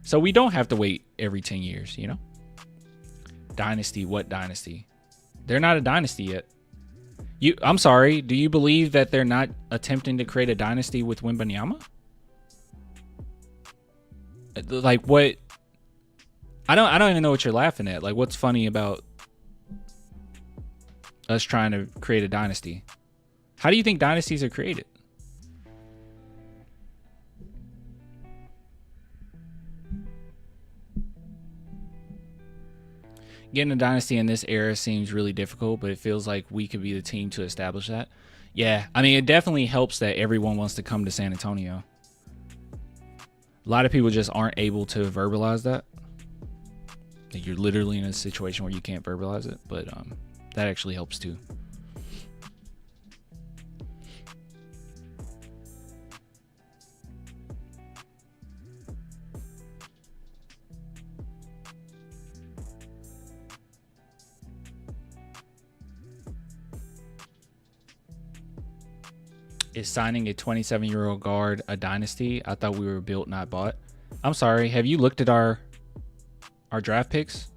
So we don't have to wait every 10 years, Dynasty, what dynasty? They're not a dynasty yet. I'm sorry, do you believe that they're not attempting to create a dynasty with Wembanyama? Like, what? I don't even know what you're laughing at. Like, what's funny about us trying to create a dynasty? How do you think dynasties are created? Getting a dynasty in this era seems really difficult, but it feels like we could be the team to establish that. Yeah, I mean, it definitely helps that everyone wants to come to San Antonio. A lot of people just aren't able to verbalize that. Like, you're literally in a situation where you can't verbalize it, but that actually helps too. Is signing a 27-year-old guard a dynasty? I thought we were built, not bought. I'm sorry. Have you looked at our draft picks,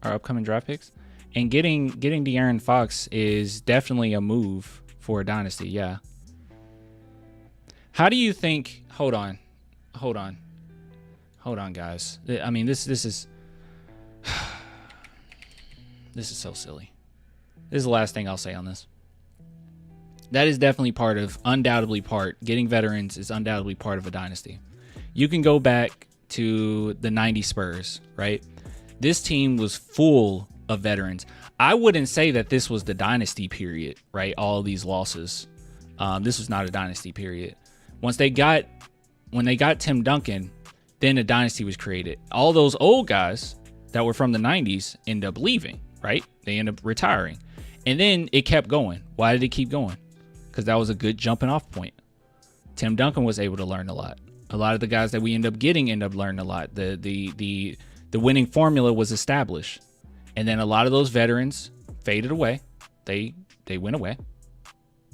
our upcoming draft picks? And getting De'Aaron Fox is definitely a move for a dynasty. Yeah. How do you think? Hold on. hold on, guys. I mean, this is this is so silly. This is the last thing I'll say on this. That is definitely getting veterans is undoubtedly part of a dynasty. You can go back to the 90 Spurs, right? This team was full of veterans. I wouldn't say that this was the dynasty period, right? All of these losses. This was not a dynasty period. When they got Tim Duncan, then a dynasty was created. All those old guys that were from the 90s end up leaving, right? They end up retiring. And then it kept going. Why did it keep going? Because that was a good jumping off point. Tim Duncan was able to learn a lot. A lot of the guys that we end up learning a lot. The winning formula was established. And then a lot of those veterans faded away. They went away.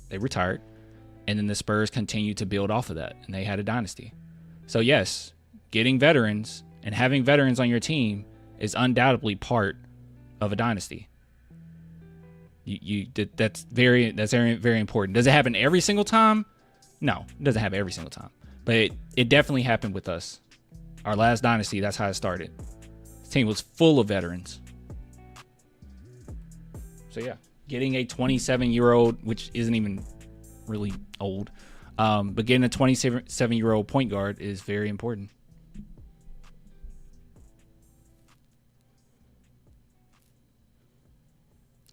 They retired. And then the Spurs continued to build off of that. And they had a dynasty. So yes, getting veterans and having veterans on your team is undoubtedly part of a dynasty. That's very important. Does it happen every single time? No, it doesn't happen every single time. But it definitely happened with us. Our last dynasty, that's how it started. The team was full of veterans. So yeah, getting a 27-year-old, which isn't even really old, but getting a 27-year-old point guard is very important.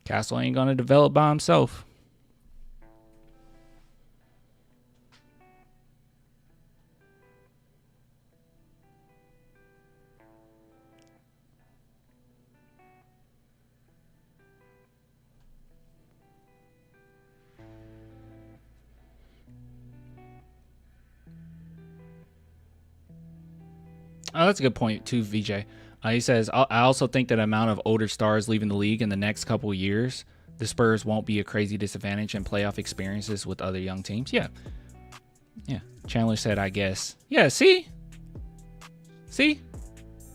Castle ain't gonna develop by himself. Oh, that's a good point too, VJ. He says, I also think that amount of older stars leaving the league in the next couple of years, the Spurs won't be a crazy disadvantage in playoff experiences with other young teams. Yeah. Chandler said, I guess. Yeah, see?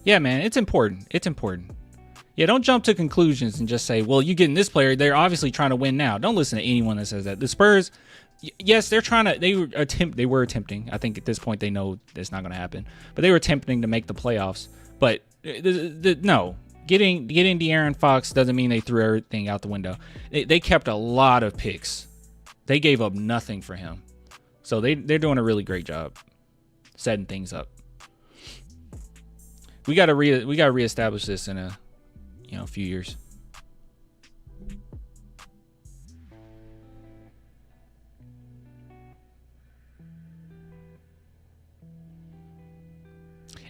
Yeah, man, it's important. Yeah, don't jump to conclusions and just say, well, you getting this player, they're obviously trying to win now. Don't listen to anyone that says that. The Spurs, yes, they're trying to, they were attempting. I think at this point they know it's not going to happen. But they were attempting to make the playoffs. But no, getting De'Aaron Fox doesn't mean they threw everything out the window. They kept a lot of picks. They gave up nothing for him. So they're doing a really great job setting things up. We gotta reestablish this in a few years.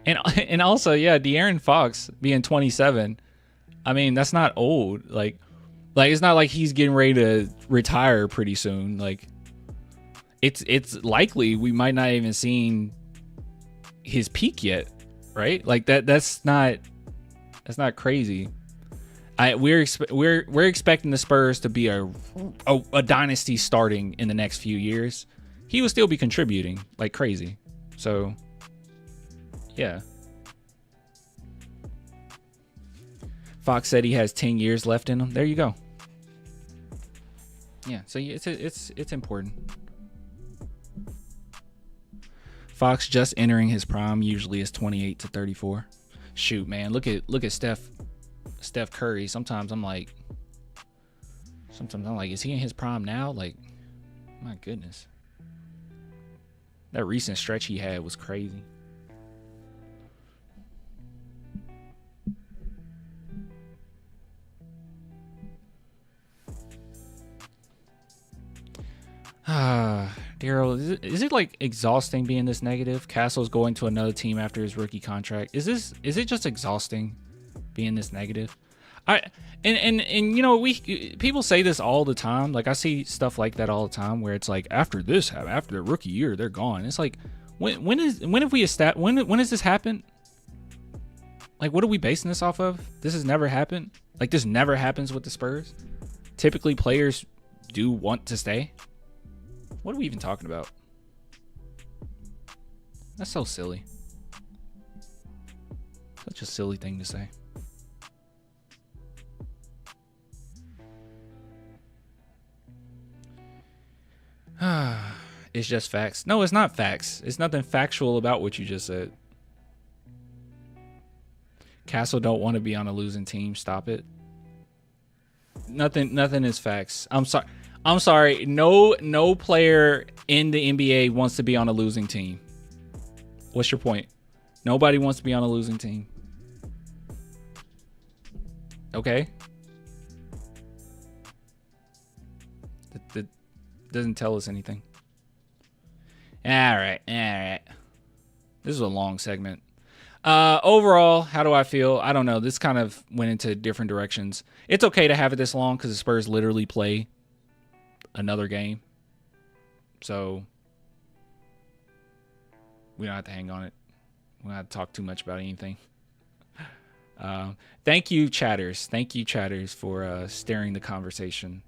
And also, yeah, De'Aaron Fox being 27, I mean, that's not old. Like it's not like he's getting ready to retire pretty soon. Like it's likely we might not even seen his peak yet, right? Like that's not crazy. We're expecting the Spurs to be a dynasty starting in the next few years. He will still be contributing like crazy. So yeah. Fox said he has 10 years left in him. There you go. Yeah, so it's important. Fox just entering his prime usually is 28 to 34. Shoot, man, look at Steph Curry. Sometimes I'm like, is he in his prime now? Like, my goodness. That recent stretch he had was crazy. Daryl, is it like exhausting being this negative? Castle's going to another team after his rookie contract. Is it just exhausting being this negative? People say this all the time. Like I see stuff like that all the time where it's like after the rookie year they're gone. It's like when has this happened? Like what are we basing this off of? This has never happened. Like this never happens with the Spurs. Typically players do want to stay. What are we even talking about? That's so silly. Such a silly thing to say. It's just facts. No, it's not facts. It's nothing factual about what you just said. Castle don't want to be on a losing team. Stop it. Nothing is facts. I'm sorry. No player in the NBA wants to be on a losing team. What's your point? Nobody wants to be on a losing team. Okay. That doesn't tell us anything. All right. This is a long segment. Overall, how do I feel? I don't know. This kind of went into different directions. It's okay to have it this long because the Spurs literally play another game. So we don't have to hang on it. We don't have to talk too much about anything. Thank you, chatters. Thank you, chatters, for steering the conversation.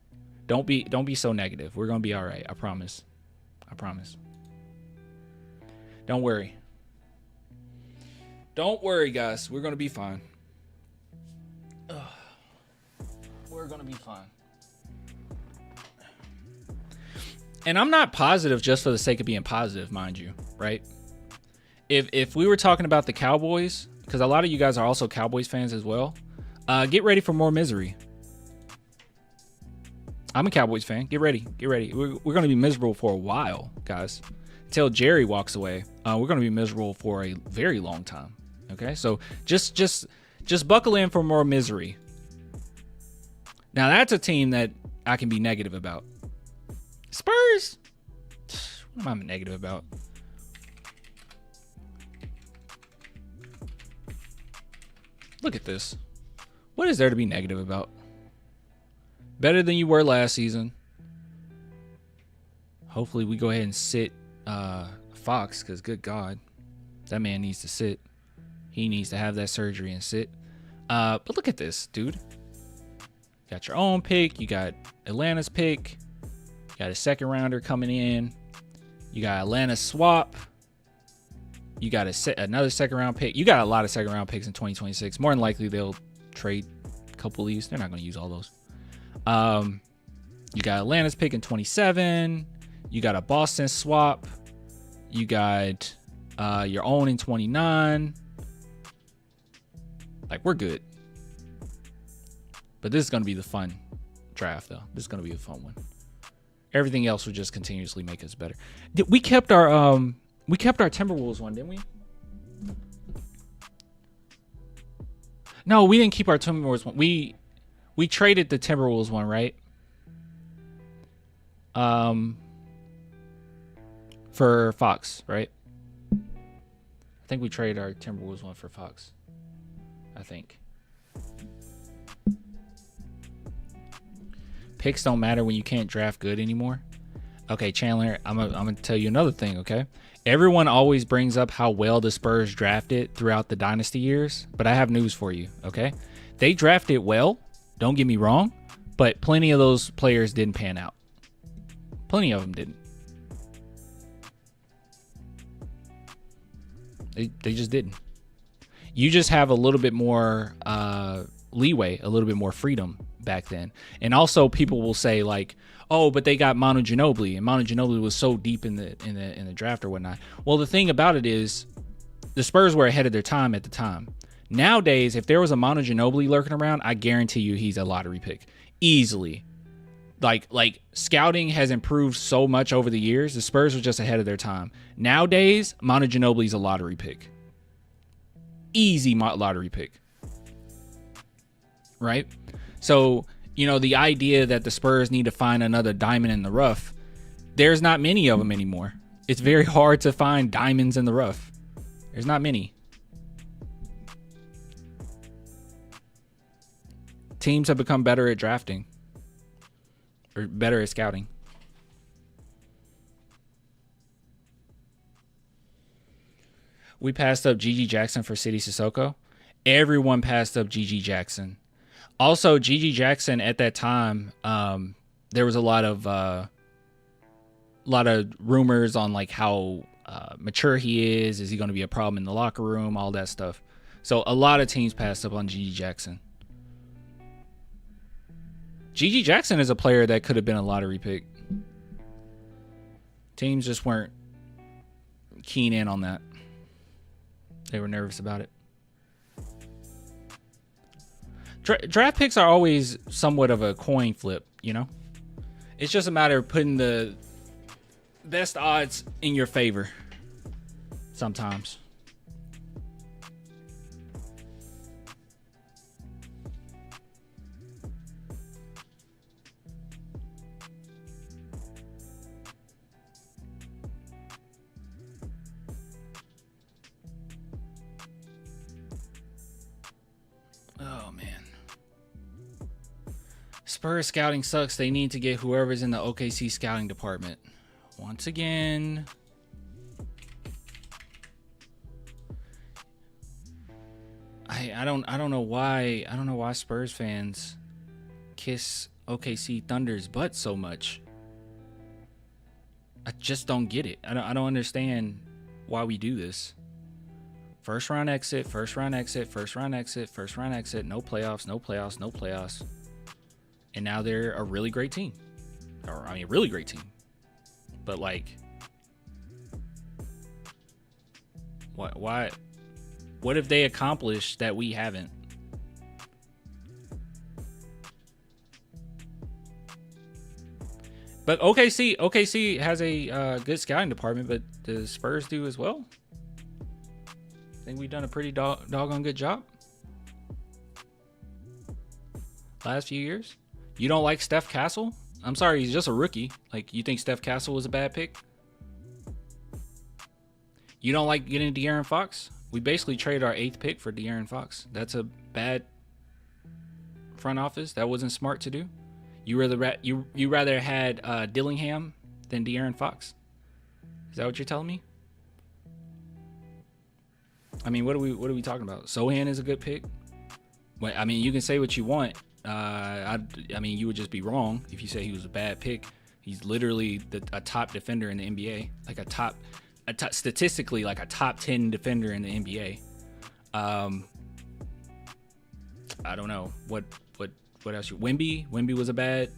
Don't be so negative. We're gonna be all right. I promise. Don't worry. Don't worry, guys. We're gonna be fine. We're gonna be fine. And I'm not positive just for the sake of being positive, mind you, right? If we were talking about the Cowboys, because a lot of you guys are also Cowboys fans as well, get ready for more misery. I'm a Cowboys fan. Get ready. We're going to be miserable for a while, guys. Until Jerry walks away, we're going to be miserable for a very long time. Okay, so just buckle in for more misery. Now that's a team that I can be negative about. Spurs. What am I negative about? Look at this. What is there to be negative about? Better than you were last season. Hopefully we go ahead and sit Fox, because good God, that man needs to sit. He needs to have that surgery and sit. But look at this, dude. You got your own pick. You got Atlanta's pick. You got a second rounder coming in. You got Atlanta's swap. You got another second round pick. You got a lot of second round picks in 2026. More than likely they'll trade a couple of these. They're not going to use all those. You got Atlanta's pick in 27. You got a Boston swap. You got your own in 29. Like, we're good. But this is going to be the fun draft, though. This is going to be a fun one. Everything else will just continuously make us better. We kept our Timberwolves one, didn't we? No, we didn't keep our Timberwolves one. We traded the Timberwolves one, right? For Fox, right? I think we traded our Timberwolves one for Fox. I think. Picks don't matter when you can't draft good anymore. Okay, Chandler, I'm gonna tell you another thing, okay? Everyone always brings up how well the Spurs drafted throughout the dynasty years, but I have news for you, okay? They drafted well, don't get me wrong, but plenty of those players didn't pan out. Plenty of them didn't. They just didn't. You just have a little bit more leeway, a little bit more freedom back then. And also people will say like, oh, but they got Manu Ginobili, and Manu Ginobili was so deep in the draft or whatnot. Well, the thing about it is the Spurs were ahead of their time at the time. Nowadays, if there was a Manu Ginobili lurking around, I guarantee you he's a lottery pick. Easily. Like scouting has improved so much over the years. The Spurs were just ahead of their time. Nowadays, Manu Ginobili's a lottery pick. Easy lottery pick. Right? So, you know, the idea that the Spurs need to find another diamond in the rough, there's not many of them anymore. It's very hard to find diamonds in the rough. There's not many. Teams have become better at drafting. Or better at scouting. We passed up Gigi Jackson for City Sissoko. Everyone passed up Gigi Jackson. Also, Gigi Jackson at that time, there was a lot of rumors on like how mature he is. Is he going to be a problem in the locker room? All that stuff. So a lot of teams passed up on Gigi Jackson. Gigi Jackson is a player that could have been a lottery pick. Teams just weren't keen in on that. They were nervous about it. Draft picks are always somewhat of a coin flip, you know? It's just a matter of putting the best odds in your favor sometimes. Oh, man. Spurs scouting sucks. They need to get whoever's in the OKC scouting department. Once again. I don't know why Spurs fans kiss OKC Thunder's butt so much. I just don't get it. I don't understand why we do this. First round exit, first round exit, first round exit, first round exit, no playoffs, no playoffs, no playoffs. And now they're a really great team. Or, I mean, a really great team. But, like, why? What have they accomplished that we haven't? But OKC has a good scouting department, but the Spurs do as well. I think we've done a pretty doggone good job last few years. You don't like Steph Castle? I'm sorry, he's just a rookie. Like, you think Steph Castle was a bad pick? You don't like getting De'Aaron Fox? We basically traded our 8th pick for De'Aaron Fox. That's a bad front office. That wasn't smart to do. You rather had Dillingham than De'Aaron Fox? Is that what you're telling me? I mean, what are we talking about? Sohan is a good pick. But, I mean, you can say what you want. I mean, you would just be wrong if you say he was a bad pick. He's literally a top defender in the NBA, like a top statistically, like a top 10 defender in the NBA. I don't know what else. Wemby was a bad.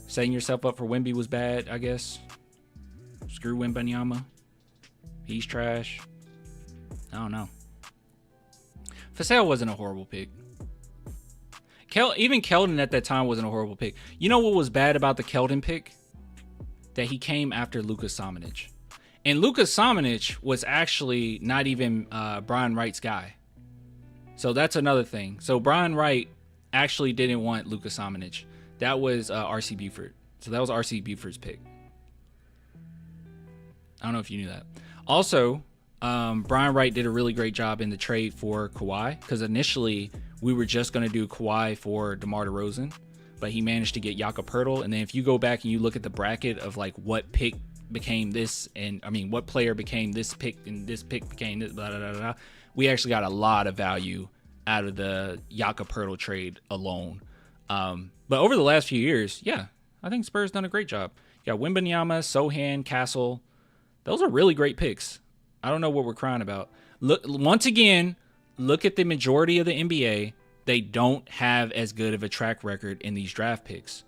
Setting yourself up for Wemby was bad, I guess. Screw Wembanyama. He's trash. I don't know. Vassell wasn't a horrible pick. Even Keldon at that time wasn't a horrible pick. You know what was bad about the Keldon pick? That he came after Lukas Samanic. And Lukas Samanic was actually not even Brian Wright's guy. So that's another thing. So Brian Wright actually didn't want Lukas Samanic. That was R.C. Buford. So that was R.C. Buford's pick. I don't know if you knew that. Also, Brian Wright did a really great job in the trade for Kawhi, because initially we were just going to do Kawhi for DeMar DeRozan, but he managed to get Jakob Poeltl. And then if you go back and you look at the bracket of like what pick became this, and I mean what player became this pick and this pick became this, blah, blah, blah, blah, we actually got a lot of value out of the Jakob Poeltl trade alone. But over the last few years, yeah, I think Spurs done a great job. You got Wembanyama, Sohan, Castle. Those are really great picks. I don't know what we're crying about. Look, once again, look at the majority of the NBA. They don't have as good of a track record in these draft picks.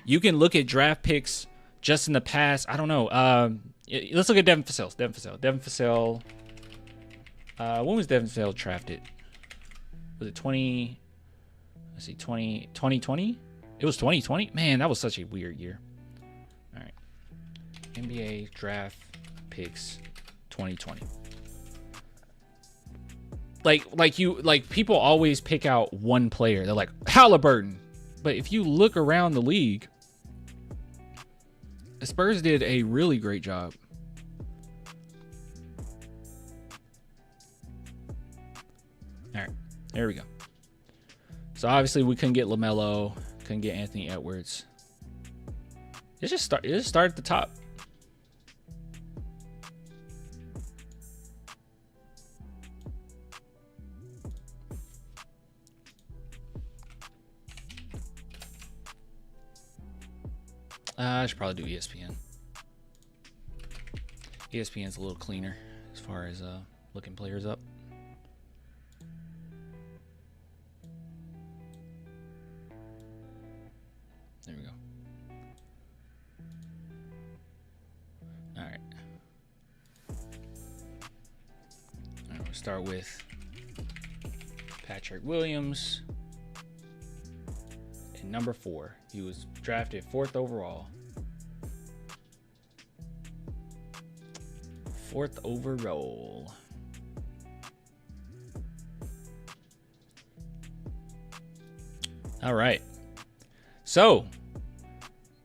You can look at draft picks just in the past. I don't know. Let's look at Devin Vassell. Devin Vassell. When was Devin Vassell drafted? Was it 20? Let's see, 2020? It was 2020? Man, that was such a weird year. All right. NBA draft picks 2020. Like people always pick out one player. They're like Halliburton. But if you look around the league, the Spurs did a really great job. All right, there we go. So obviously we couldn't get LaMelo, couldn't get Anthony Edwards. It just start at the top. I should probably do ESPN. ESPN's a little cleaner as far as looking players up. There we go. All right. start with Patrick Williams. And number 4, he was drafted 4th overall. 4th overall. All right. So,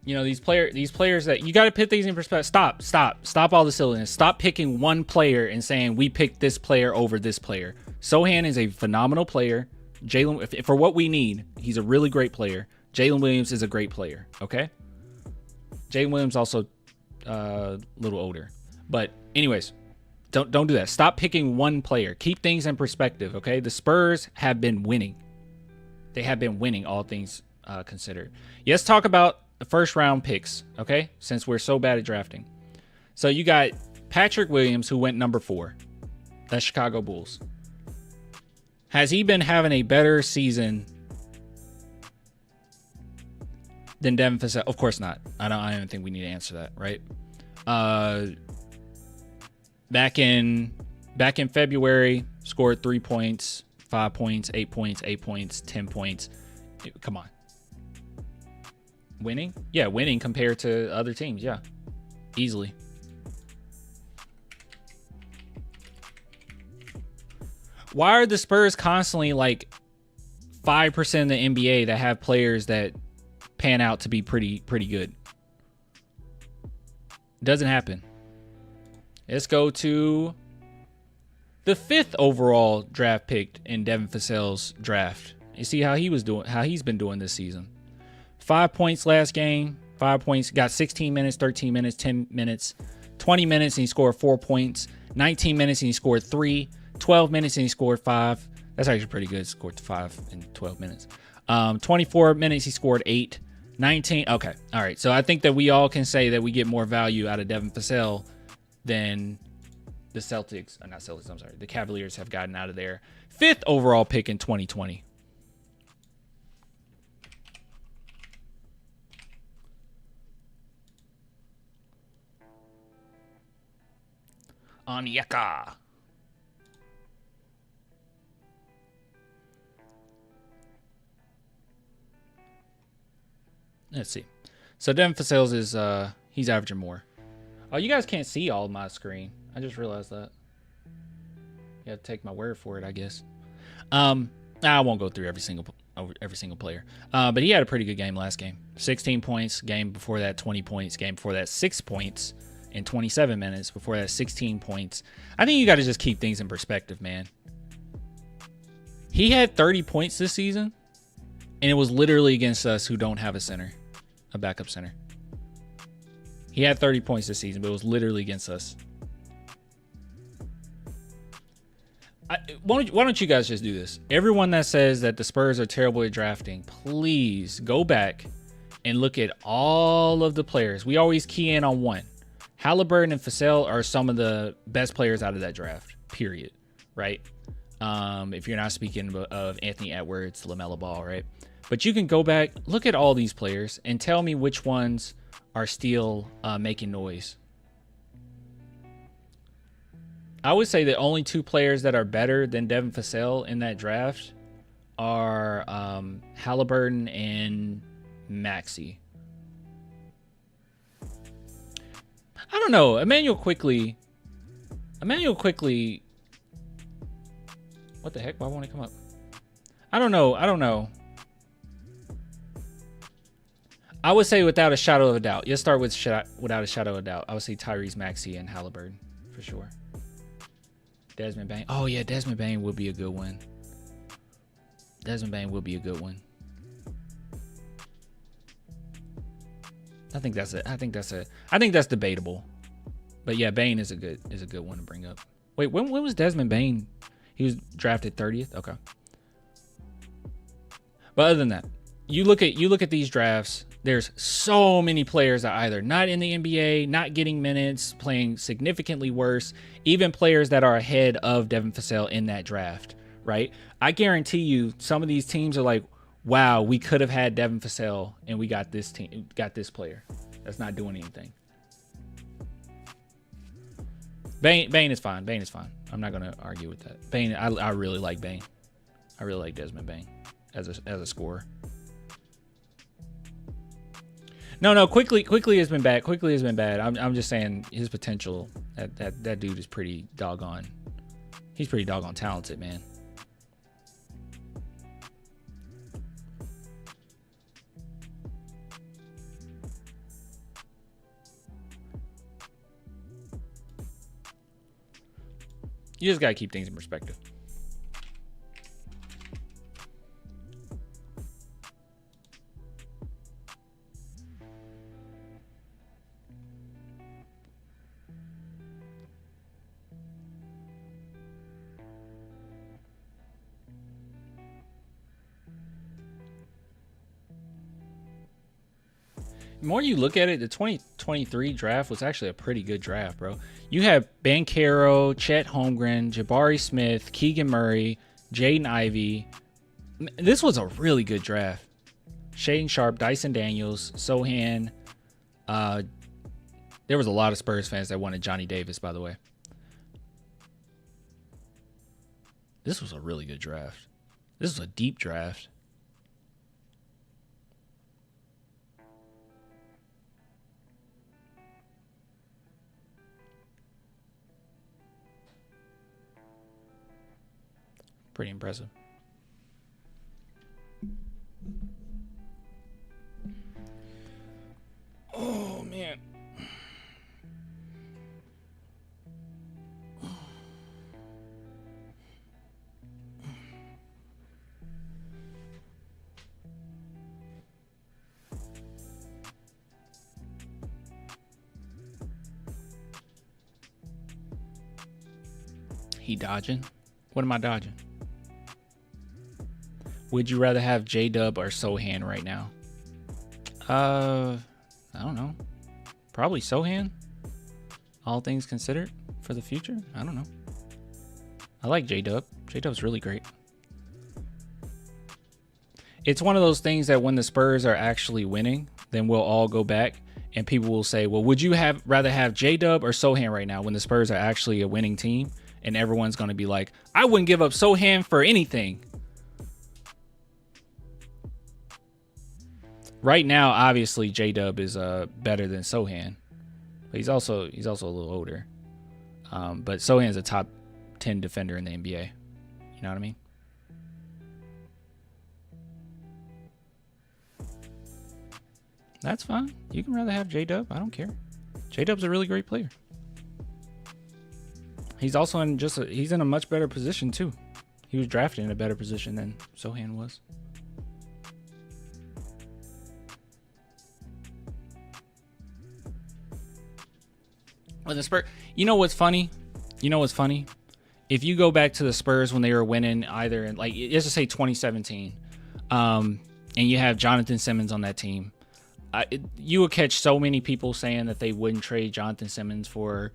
you know, these players that you got to put these in perspective. Stop all the silliness. Stop picking one player and saying we picked this player over this player. Sohan is a phenomenal player. Jalen, for what we need, he's a really great player. Jalen Williams is a great player. Okay. Jalen Williams also a little older, but anyways, don't do that. Stop picking one player. Keep things in perspective. Okay. The Spurs have been winning. They have been winning, all things considered. Let's talk about the first round picks, okay? Since we're so bad at drafting. So you got Patrick Williams, who went number 4. That's Chicago Bulls. Has he been having a better season than Devin Vassell? Of course not. I don't think we need to answer that, right? Back in February, scored 3 points, 5 points, 8 points, 8 points, 10 points. Come on. Winning? Yeah, winning compared to other teams. Yeah, easily. Why are the Spurs constantly like 5% of the NBA that have players that pan out to be pretty good? Doesn't happen. Let's go to the 5th overall draft pick in Devin Vassell's draft. You see how he's been doing this season. 5 points last game. 5 points. Got 16 minutes, 13 minutes, 10 minutes, 20 minutes, and he scored 4 points. 19 minutes, and he scored 3. 12 minutes, and he scored 5. That's actually pretty good. Scored 5 in 12 minutes. 24 minutes, he scored 8. 19. Okay. All right. So I think that we all can say that we get more value out of Devin Vassell than the Celtics. Not Celtics, I'm sorry. The Cavaliers have gotten out of their 5th overall pick in 2020. Onyeka. Let's see. So Devin Vassell is he's averaging more. Oh, you guys can't see all of my screen. I just realized that. You have to take my word for it, I guess. I won't go through every single player. But he had a pretty good game last game. 16 points. Game before that, 20 points. Game before that, 6 points in 27 minutes. Before that, 16 points. I think you got to just keep things in perspective, man. He had 30 points this season, and it was literally against us who don't have a center, a backup center. He had 30 points this season, but it was literally against us. Why don't you guys just do this? Everyone that says that the Spurs are terrible at drafting, please go back and look at all of the players. We always key in on one. Halliburton and Vassell are some of the best players out of that draft, period, right? If you're not speaking of Anthony Edwards, LaMelo Ball, right? But you can go back, look at all these players, and tell me which ones are still making noise. I would say the only 2 players that are better than Devin Vassell in that draft are Halliburton and Maxey. I don't know. Emmanuel quickly. What the heck? Why won't it come up? I don't know. I would say without a shadow of a doubt. Let's start with without a shadow of a doubt. I would say Tyrese Maxey and Halliburton for sure. Desmond Bane. Oh yeah, Desmond Bane would be a good one. I think that's debatable. But yeah, Bane is a good one to bring up. Wait, when was Desmond Bane? He was drafted 30th. Okay. But other than that, you look at these drafts. There's so many players that are either not in the NBA, not getting minutes, playing significantly worse. Even players that are ahead of Devin Vassell in that draft, right? I guarantee you, some of these teams are like, "Wow, we could have had Devin Vassell, and we got this player that's not doing anything." Bane is fine. I'm not gonna argue with that. Bane, I really like Bane. I really like Desmond Bane as a scorer. No, quickly has been bad. Quickly has been bad. I'm just saying his potential. That dude is pretty doggone. He's pretty doggone talented, man. You just gotta keep things in perspective. The more you look at it, the 2023 draft was actually a pretty good draft, bro. You have Banchero, Chet Holmgren, Jabari Smith, Keegan Murray, Jaden Ivey. This was a really good draft. Shaden Sharp, Dyson Daniels, Sohan. There was a lot of Spurs fans that wanted Johnny Davis, by the way. This was a really good draft. This was a deep draft. Pretty impressive. Oh, man. He dodging? What am I dodging? Would you rather have J-Dub or Sohan right now? I don't know. Probably Sohan. All things considered for the future. I don't know. I like J-Dub. J-Dub's really great. It's one of those things that when the Spurs are actually winning, then we'll all go back and people will say, well, would you rather have J-Dub or Sohan right now when the Spurs are actually a winning team? And everyone's going to be like, I wouldn't give up Sohan for anything. Right now, obviously, J-Dub is better than Sohan, but he's also a little older. But Sohan's a top 10 defender in the NBA. You know what I mean? That's fine. You can rather have J-Dub. I don't care. J-Dub's a really great player. He's also he's in a much better position too. He was drafted in a better position than Sohan was. Well, the Spurs, you know what's funny? If you go back to the Spurs when they were winning, either in, like, let's just say 2017, and you have Jonathan Simmons on that team, you would catch so many people saying that they wouldn't trade Jonathan Simmons for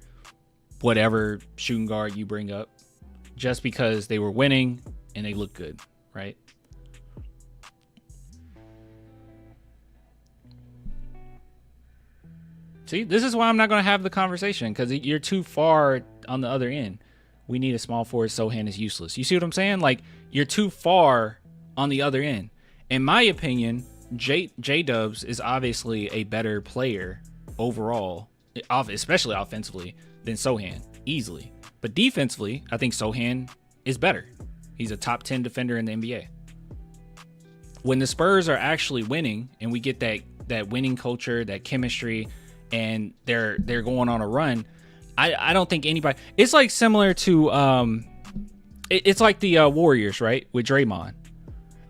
whatever shooting guard you bring up, just because they were winning and they look good, right? See, this is why I'm not going to have the conversation, because you're too far on the other end. We need a small forward. Sohan is useless. You see what I'm saying? Like, you're too far on the other end. In my opinion, J-Dubs is obviously a better player overall, especially offensively, than Sohan, easily. But defensively, I think Sohan is better. He's a top 10 defender in the NBA. When the Spurs are actually winning and we get that winning culture, that chemistry, and they're going on a run, I don't think anybody. It's like similar to it's like the Warriors, right, with Draymond.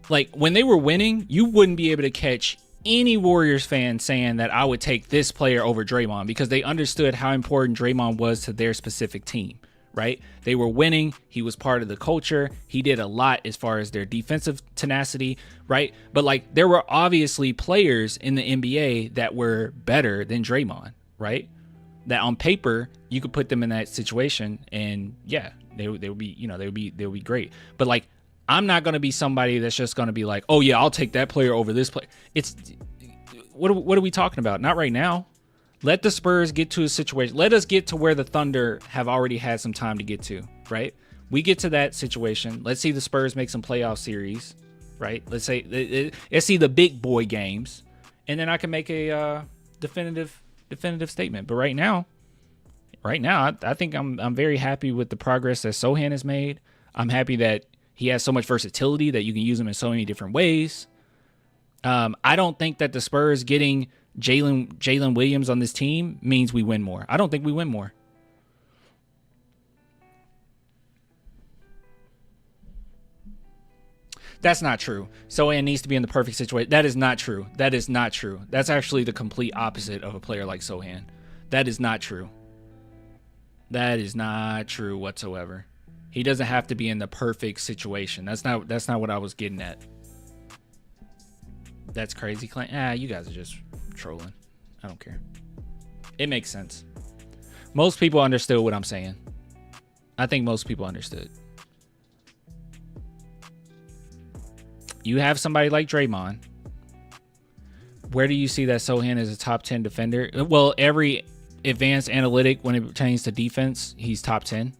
Like, when they were winning, you wouldn't be able to catch any Warriors fan saying that I would take this player over Draymond, because they understood how important Draymond was to their specific team, right? They were winning. He was part of the culture. He did a lot as far as their defensive tenacity, right? But, like, there were obviously players in the NBA that were better than Draymond, right? That on paper, you could put them in that situation and yeah, they would be great. But, like, I'm not going to be somebody that's just going to be like, oh yeah, I'll take that player over this player. It's what are we talking about? Not right now. Let the Spurs get to a situation. Let us get to where the Thunder have already had some time to get to. right? We get to that situation. Let's see the Spurs make some playoff series, right? Let's see the big boy games, and then I can make a definitive statement. But right now, I think I'm very happy with the progress that Sohan has made. I'm happy that he has so much versatility that you can use him in so many different ways. I don't think that the Spurs getting Jalen Williams on this team means we win more. I don't think we win more. That's not true. Sohan needs to be in the perfect situation. That is not true. That is not true. That's actually the complete opposite of a player like Sohan. That is not true. That is not true whatsoever. He doesn't have to be in the perfect situation. That's not what I was getting at. That's crazy claim. You guys are just trolling. I don't care. It makes sense. Most people understood what I'm saying. I think most people understood. You have somebody like Draymond. Where do you see that Sohan is a top 10 defender? Well, every advanced analytic when it pertains to defense, he's top 10.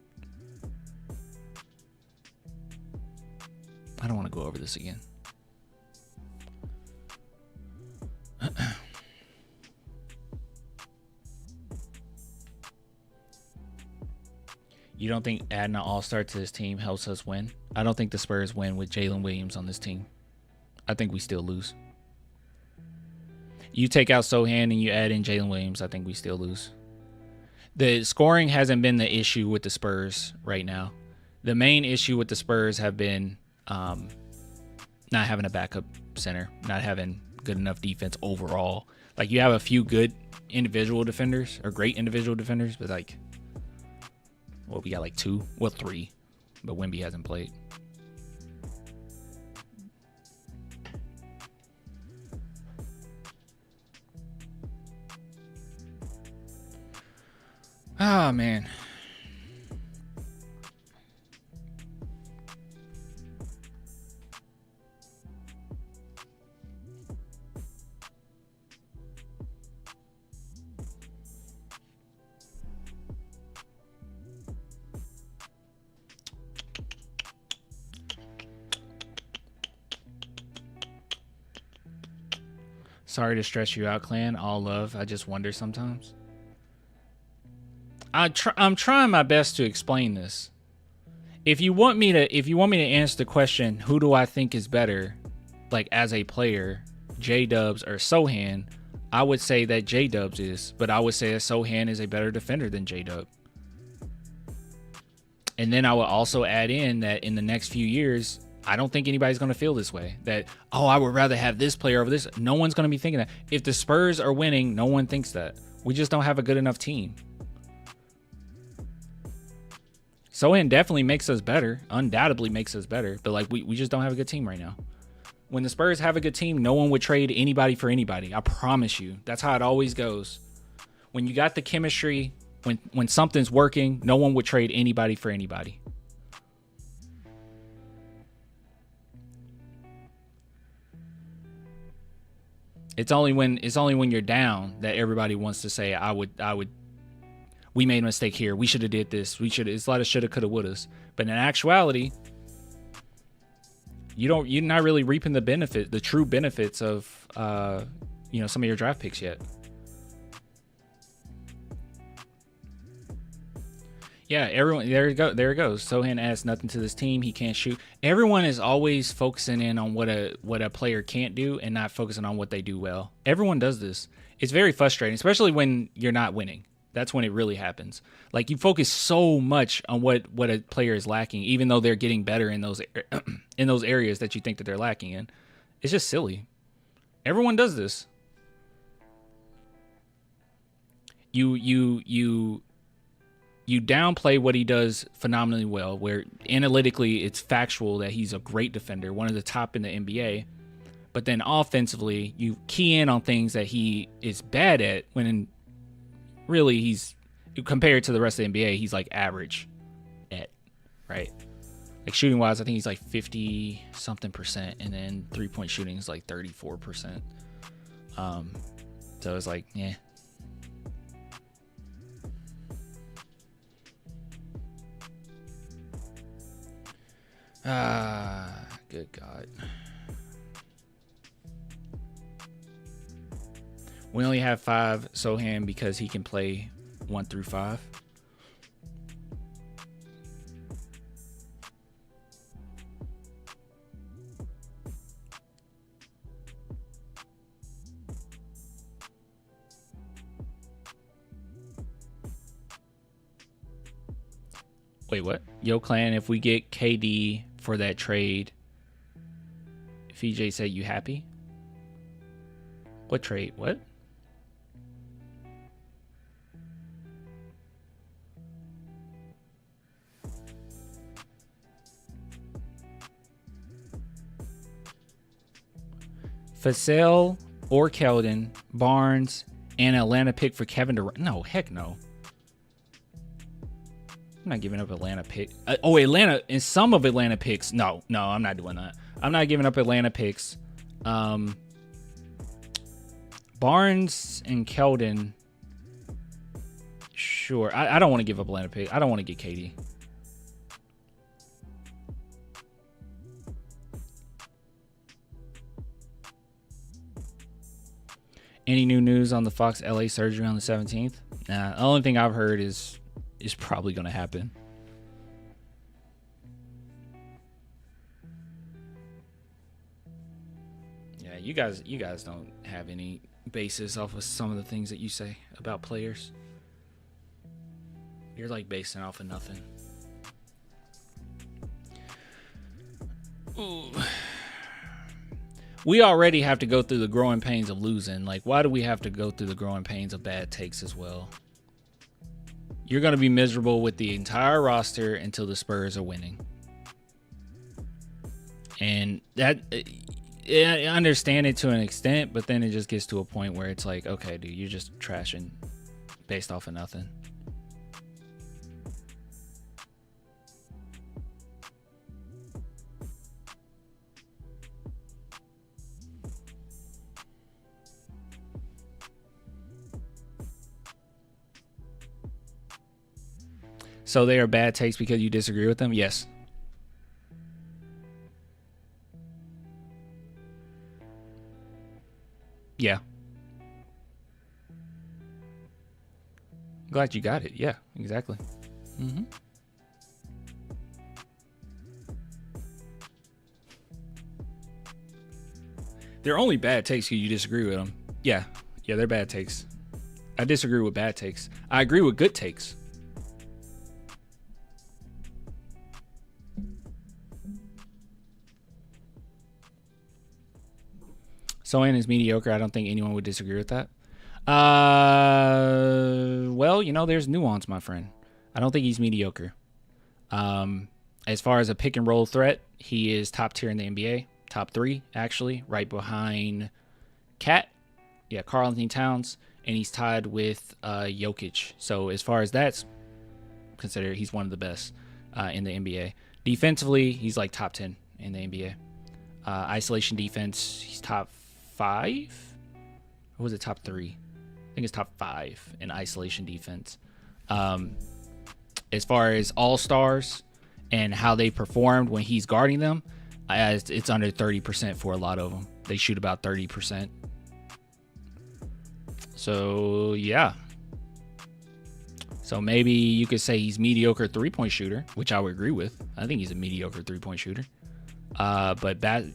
I don't want to go over this again. You don't think adding an all-star to this team helps us win? I don't think the Spurs win with Jalen Williams on this team. I think we still lose. You take out Sohan and you add in Jalen Williams, I think we still lose. The scoring hasn't been the issue with the Spurs right now. The main issue with the Spurs have been not having a backup center, not having good enough defense overall. Like, you have a few good individual defenders or great individual defenders, but like, well, we got like 2, well 3, but Wemby hasn't played. Oh, man. Sorry to stress you out, clan. All love. I just wonder sometimes. I'm trying my best to explain this. If you want me to answer the question, who do I think is better, like as a player, J-Dubs or Sohan, I would say that J-Dubs is, but I would say that Sohan is a better defender than J-Dub. And then I would also add in that in the next few years, I don't think anybody's going to feel this way. That, oh, I would rather have this player over this. No one's going to be thinking that. If the Spurs are winning, no one thinks that. We just don't have a good enough team. Sohan definitely makes us better. Undoubtedly makes us better. But like, we just don't have a good team right now. When the Spurs have a good team, no one would trade anybody for anybody. I promise you. That's how it always goes. When you got the chemistry, when something's working, no one would trade anybody for anybody. It's only when you're down that everybody wants to say, we made a mistake here. We should have did this. It's a lot of shoulda, coulda, wouldas. But in actuality, you're not really reaping the true benefits of some of your draft picks yet. Yeah, everyone, there it goes. Sohan adds nothing to this team. He can't shoot. Everyone is always focusing in on what a player can't do and not focusing on what they do well. Everyone does this. It's very frustrating, especially when you're not winning. That's when it really happens. Like, you focus so much on what a player is lacking, even though they're getting better in those areas that you think that they're lacking in. It's just silly. Everyone does this. You downplay what he does phenomenally well, where analytically it's factual that he's a great defender, one of the top in the NBA. But then offensively, you key in on things that he is bad at, when really he's, compared to the rest of the NBA, he's like average at, right? Like, shooting wise, I think he's like 50 something percent, and then 3-point shooting is like 34%. So it's like, yeah. Good God. We only have 5 Sohan because he can play 1 through 5. Wait, what? Yo, Clan, if we get KD for that trade, VJ said you happy? What trade? What? Vassell or Keldon, Barnes, and Atlanta pick for Kevin Durant. No, heck no. I'm not giving up Atlanta pick. Atlanta, and some of Atlanta picks. No, I'm not doing that. I'm not giving up Atlanta picks. Barnes and Keldon. Sure. I don't want to give up Atlanta pick. I don't want to get KD. Any new news on the Fox LA surgery on the 17th? Nah, the only thing I've heard is probably going to happen. Yeah, you guys don't have any basis off of some of the things that you say about players. You're like basing off of nothing. Ooh. We already have to go through the growing pains of losing. Like, why do we have to go through the growing pains of bad takes as well? You're going to be miserable with the entire roster until the Spurs are winning. And that, I understand it to an extent, but then it just gets to a point where it's like, okay, dude, you're just trashing based off of nothing. So they are bad takes because you disagree with them? Yes. Yeah. Glad you got it. Yeah, exactly. Mm-hmm. They're only bad takes because you disagree with them. Yeah, they're bad takes. I disagree with bad takes. I agree with good takes. Sohan is mediocre. I don't think anyone would disagree with that. Well, there's nuance, my friend. I don't think he's mediocre. As far as a pick and roll threat, he is top tier in the NBA. Top 3, actually, right behind Cat. Yeah, Karl Anthony Towns. And he's tied with Jokic. So as far as that's considered, he's one of the best in the NBA. Defensively, he's like top 10 in the NBA. Isolation defense, he's top 5? Or was it top 3? I think it's top 5 in isolation defense. As far as all-stars and how they performed when he's guarding them, it's under 30% for a lot of them. They shoot about 30%. So, yeah. So maybe you could say he's mediocre three-point shooter, which I would agree with. I think he's a mediocre three-point shooter. But that's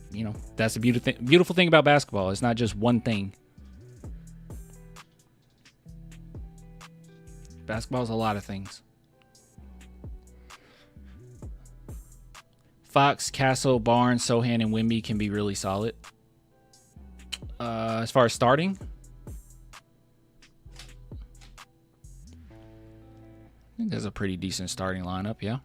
the beautiful thing about basketball. It's not just one thing. Basketball is a lot of things. Fox, Castle, Barnes, Sohan, and Wemby can be really solid. As far as starting, I think that's a pretty decent starting lineup, yeah.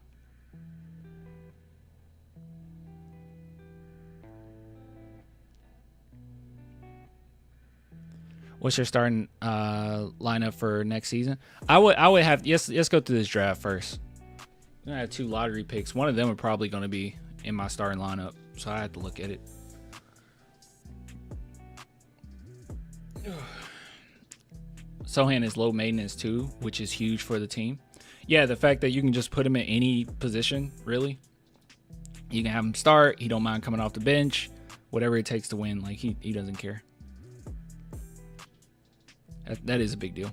What's your starting lineup for next season? I would have let's go through this draft first. I'm gonna have 2 lottery picks. One of them are probably gonna be in my starting lineup, so I have to look at it. Sohan is low maintenance too, which is huge for the team. Yeah, the fact that you can just put him in any position, really. You can have him start. He don't mind coming off the bench. Whatever it takes to win. Like, he doesn't care. That is a big deal.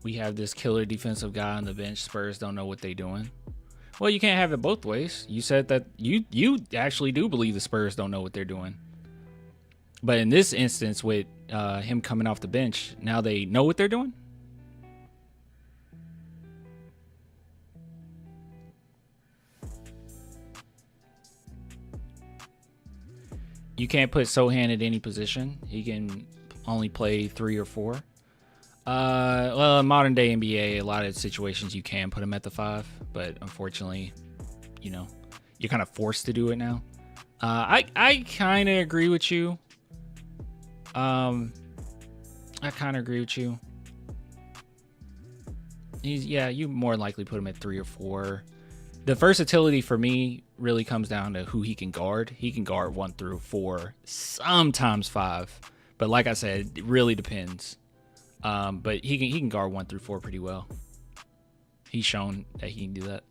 We have this killer defensive guy on the bench. Spurs don't know what they're doing. Well, you can't have it both ways. You said that you actually do believe the Spurs don't know what they're doing. But in this instance, with him coming off the bench, now they know what they're doing? You can't put Sohan at any position. He can only play 3 or 4. Well, in modern day NBA, a lot of situations you can put him at the 5, but unfortunately, you know, you're kind of forced to do it now. I kind of agree with you. I kind of agree with you. You more than likely put him at 3 or 4. The versatility for me really comes down to who he can guard. He can guard 1 through 4, sometimes 5. But like I said, it really depends. But he can guard 1 through 4 pretty well. He's shown that he can do that.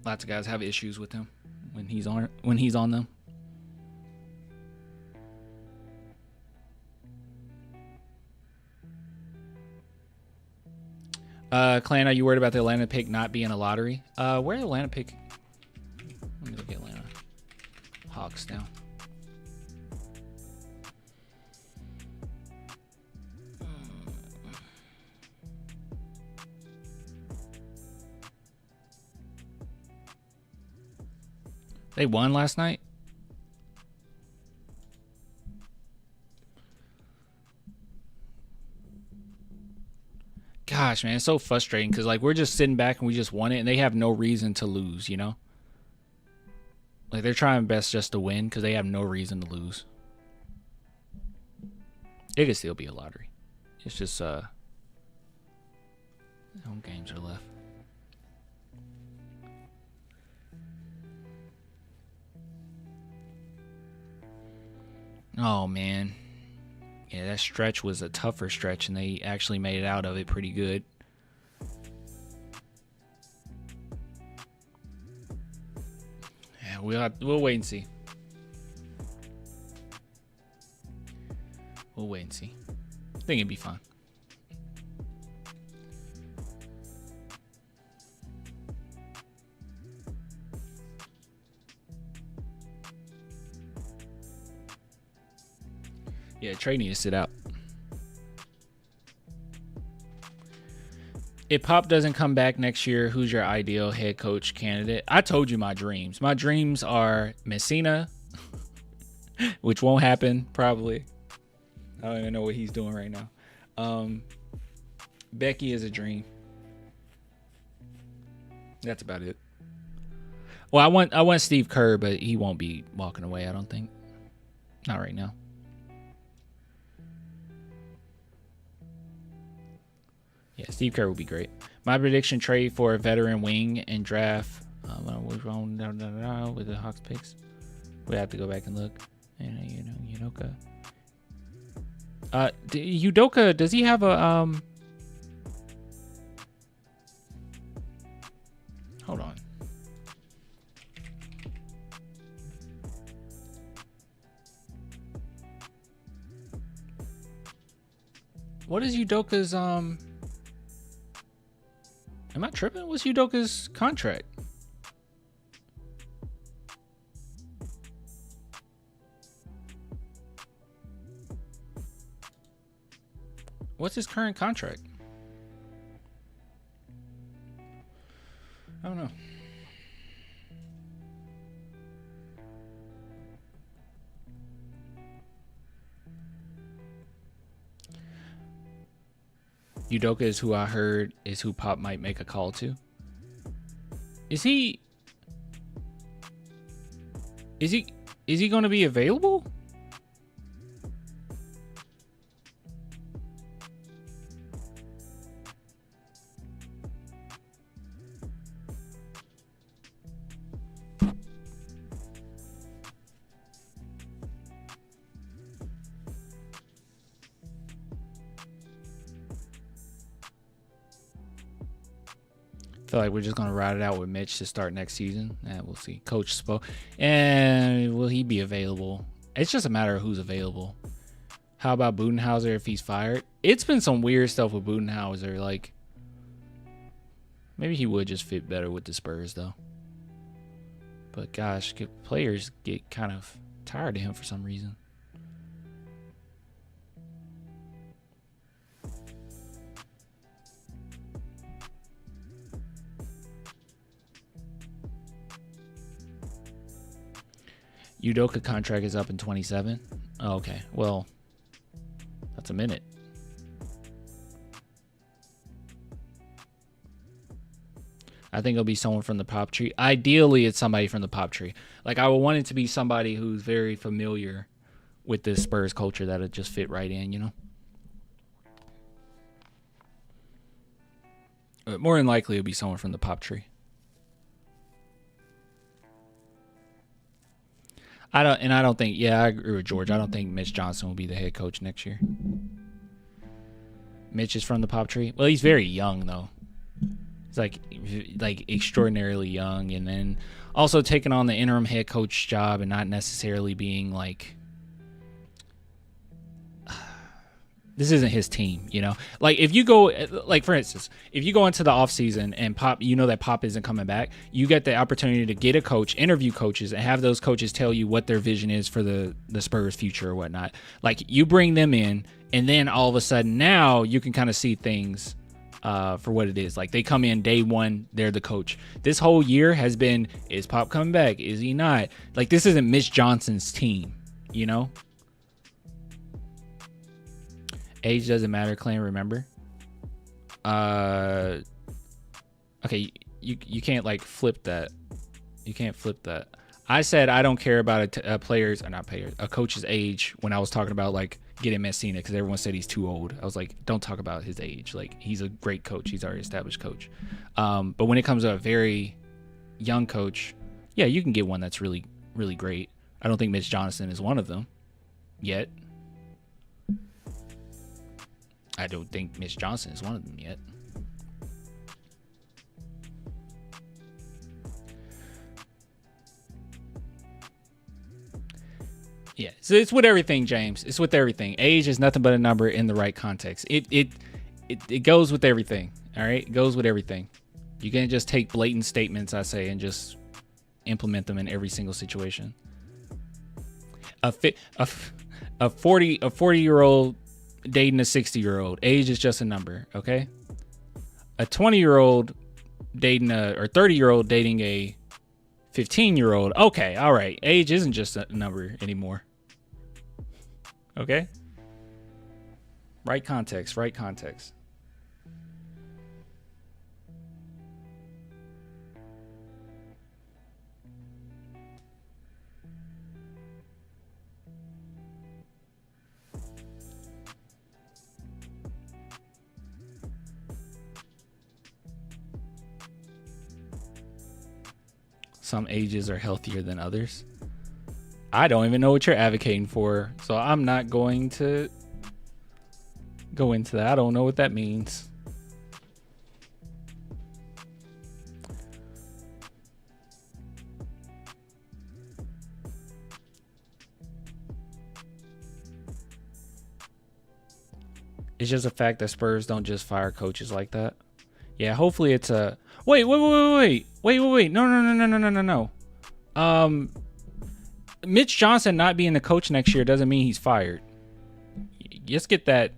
Lots of guys have issues with him when he's on them. Clan, are you worried about the Atlanta pick not being a lottery? Where the Atlanta pick? Let me look at Atlanta Hawks now. They won last night? Gosh, man, it's so frustrating because, like, we're just sitting back and we just won it, and they have no reason to lose, you know? Like, they're trying best just to win because they have no reason to lose. It could still be a lottery. It's just, home games are left. Oh, man. Yeah, that stretch was a tougher stretch, and they actually made it out of it pretty good. Yeah, we'll wait and see. We'll wait and see. I think it'd be fine. Yeah, Trey needs to sit out. If Pop doesn't come back next year, who's your ideal head coach candidate? I told you my dreams. My dreams are Messina, which won't happen probably. I don't even know what he's doing right now. Becky is a dream. That's about it. Well, I want Steve Kerr, but he won't be walking away, I don't think. Not right now. Yeah, Steve Kerr would be great. My prediction: trade for a veteran wing and draft. What's wrong with the Hawks picks? We have to go back and look. And Udoka. Udoka, does he have a Hold on. What is Udoka's Am I tripping? What's Udoka's contract? What's his current contract? I don't know. Udoka is who I heard is who Pop might make a call to. Is he going to be available? feel like we're just gonna ride it out with Mitch to start next season, and we'll see. Coach Spo, and will he be available? It's just a matter of who's available. How about Budenhauser if he's fired? It's been some weird stuff with Budenhauser. Like, maybe he would just fit better with the Spurs, though. But gosh, players get kind of tired of him for some reason. Udoka contract is up in 27. Oh, okay, well, that's a minute. I think it'll be someone from the pop tree. Ideally, it's somebody from the pop tree. Like, I would want it to be somebody who's very familiar with this Spurs culture that would just fit right in, you know? But more than likely, it'll be someone from the pop tree. I don't think, yeah, I agree with George. I don't think Mitch Johnson will be the head coach next year. Mitch is from the pop tree. Well, he's very young, though. He's like extraordinarily young, and then also taking on the interim head coach job and not necessarily being like, this isn't his team, you know? Like, if you go, like, for instance, if you go into the offseason and Pop, you know that Pop isn't coming back, you get the opportunity to get a coach, interview coaches, and have those coaches tell you what their vision is for the Spurs' future or whatnot. Like, you bring them in, and then all of a sudden now you can kind of see things for what it is. Like, they come in day one, they're the coach. This whole year has been, is Pop coming back? Is he not? Like, this isn't Mitch Johnson's team, you know? Age doesn't matter, Clan, remember? Okay, you can't, like, flip that. You can't flip that. I said I don't care about a coach's age when I was talking about, like, getting Messina, because everyone said he's too old. I was like, don't talk about his age. Like, he's a great coach. He's already established coach. But when it comes to a very young coach, yeah, you can get one that's really, really great. I don't think Mitch Johnson is one of them yet. I don't think Mitch Johnson is one of them yet. Yeah, so it's with everything, James. It's with everything. Age is nothing but a number in the right context. It goes with everything. All right, it goes with everything. You can't just take blatant statements, I say, and just implement them in every single situation. A 40-year-old dating a 60-year-old. Age is just a number, okay? A 20-year-old dating or 30-year-old dating a 15-year-old. Okay, all right. Age isn't just a number anymore. Okay? Right context, right context. Some ages are healthier than others. I don't even know what you're advocating for, so I'm not going to go into that. I don't know what that means. It's just a fact that Spurs don't just fire coaches like that. Yeah, hopefully it's a... Wait. No. Mitch Johnson not being the coach next year doesn't mean he's fired. Let's get that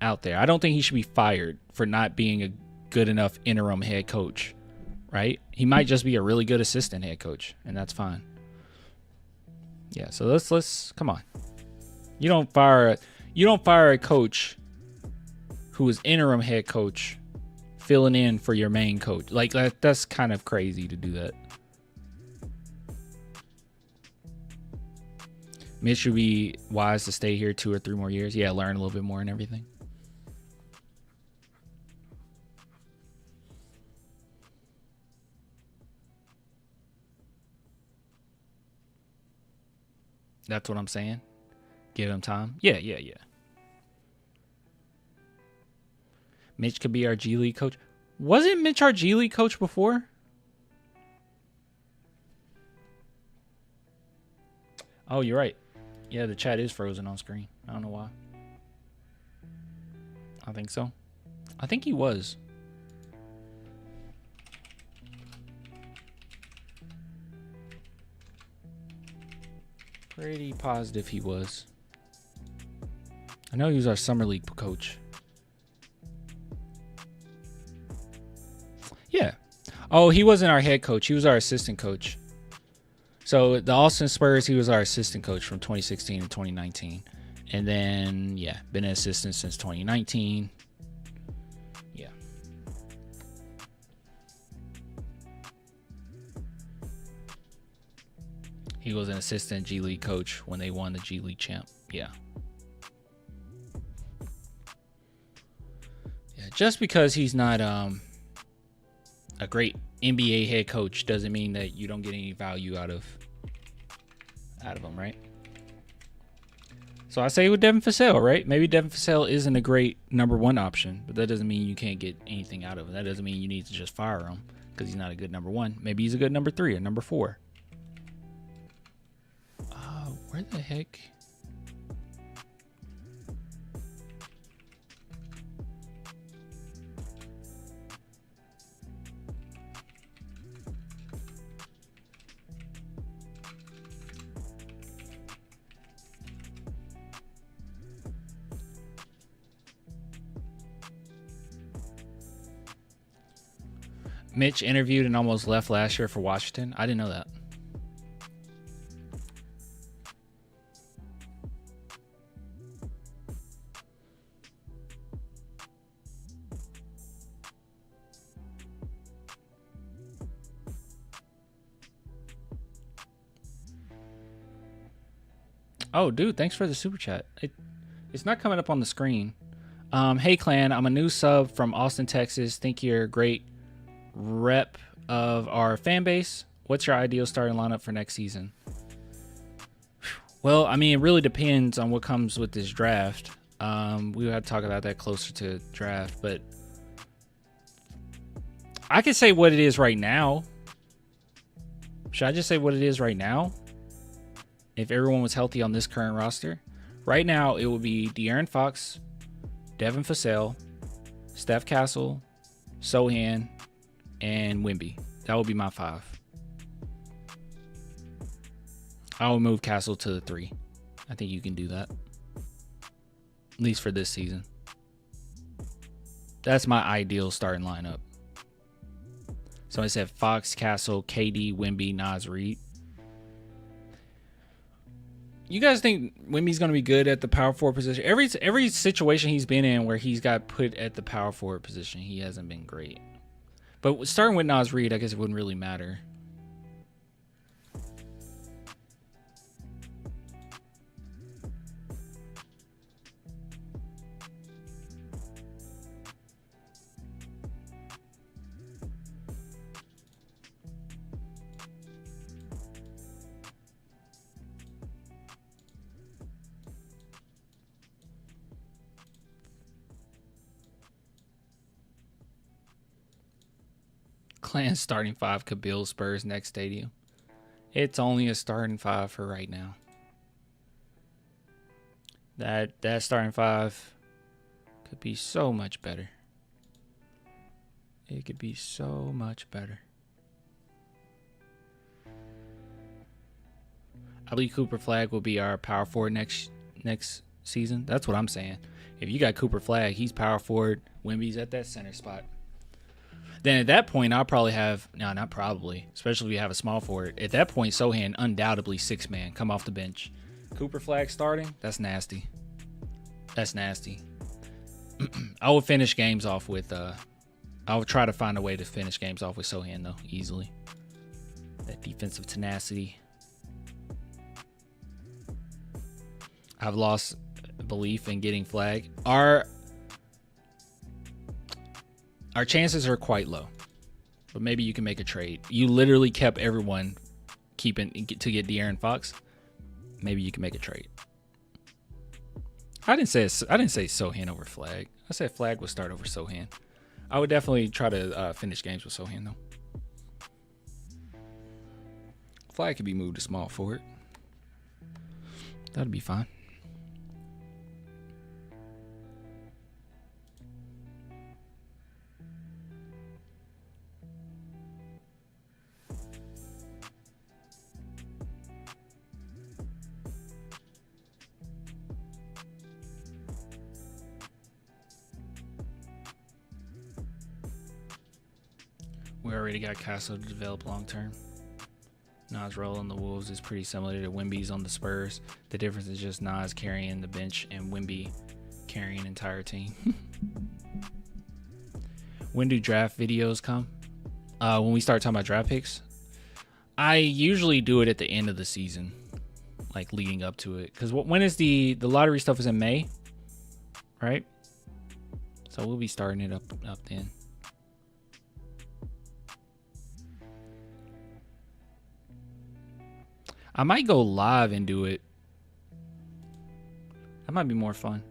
out there. I don't think he should be fired for not being a good enough interim head coach, right? He might just be a really good assistant head coach, and that's fine. Yeah, so let's come on. You don't fire a coach who is interim head coach filling in for your main coach. Like, that's kind of crazy to do that. Mitch should be wise to stay here 2 or 3 more years. Yeah, learn a little bit more and everything. That's what I'm saying. Give him time. Yeah. Mitch could be our G League coach. Wasn't Mitch our G League coach before? Oh, you're right. Yeah, the chat is frozen on screen. I don't know why. I think so. I think he was. Pretty positive he was. I know he was our summer league coach. Yeah. Oh, he wasn't our head coach. He was our assistant coach. So the Austin Spurs, he was our assistant coach from 2016 to 2019. And then, yeah, been an assistant since 2019. Yeah. He was an assistant G League coach when they won the G League champ. Yeah. Yeah, just because he's not a great NBA head coach doesn't mean that you don't get any value out of him, right? So I say with Devin Vassell, right? Maybe Devin Vassell isn't a great number one option, but that doesn't mean you can't get anything out of him. That doesn't mean you need to just fire him because he's not a good number one. Maybe he's a good number 3 or number 4. Where the heck? Mitch interviewed and almost left last year for Washington. I didn't know that. Oh, dude, thanks for the super chat. It's not coming up on the screen. Hey, Clan, I'm a new sub from Austin, Texas. Think you're a great rep of our fan base. What's your ideal starting lineup for next season? Well, I mean, it really depends on what comes with this draft. We will have to talk about that closer to draft, but I can say what it is right now. Should I just say what it is right now? If everyone was healthy on this current roster, right now it would be De'Aaron Fox, Devin Vassell, Steph Castle, Sohan, and Wemby. That would be my 5. I will move Castle to the 3. I think you can do that, at least for this season. That's my ideal starting lineup. So I said Fox, Castle, KD, Wemby, Naz Reid. You guys think Wemby's going to be good at the power forward position? Every situation he's been in where he's got put at the power forward position, he hasn't been great. But starting with Naz Reid, I guess it wouldn't really matter. Clan's starting 5 could build Spurs next stadium. It's only a starting 5 for right now. That starting 5 could be so much better. It could be so much better. I believe Cooper Flagg will be our power forward next season. That's what I'm saying. If you got Cooper Flagg, he's power forward. Wemby's at that center spot. Then at that point, I'll probably have, no, not probably, especially if you have a small forward. At that point, Sohan undoubtedly 6-man, come off the bench. Cooper Flagg starting, that's nasty. That's nasty. I will finish games off with, I will try to find a way to finish games off with Sohan, though, easily. That defensive tenacity. I've lost belief in getting Flagg. Our chances are quite low, but maybe you can make a trade. You literally kept everyone to get De'Aaron Fox. Maybe you can make a trade. I didn't say Sohan over Flagg. I said Flagg would start over Sohan. I would definitely try to finish games with Sohan though. Flag could be moved to small forward. That'd be fine. We already got Castle to develop long term. Nas' role on the Wolves is pretty similar to Wemby's on the Spurs. The difference is just Nas carrying the bench and Wemby carrying an entire team. When do draft videos come? When we start talking about draft picks, I usually do it at the end of the season, like leading up to it. Because when is the lottery stuff is in May, right? So we'll be starting it up then. I might go live and do it. That might be more fun.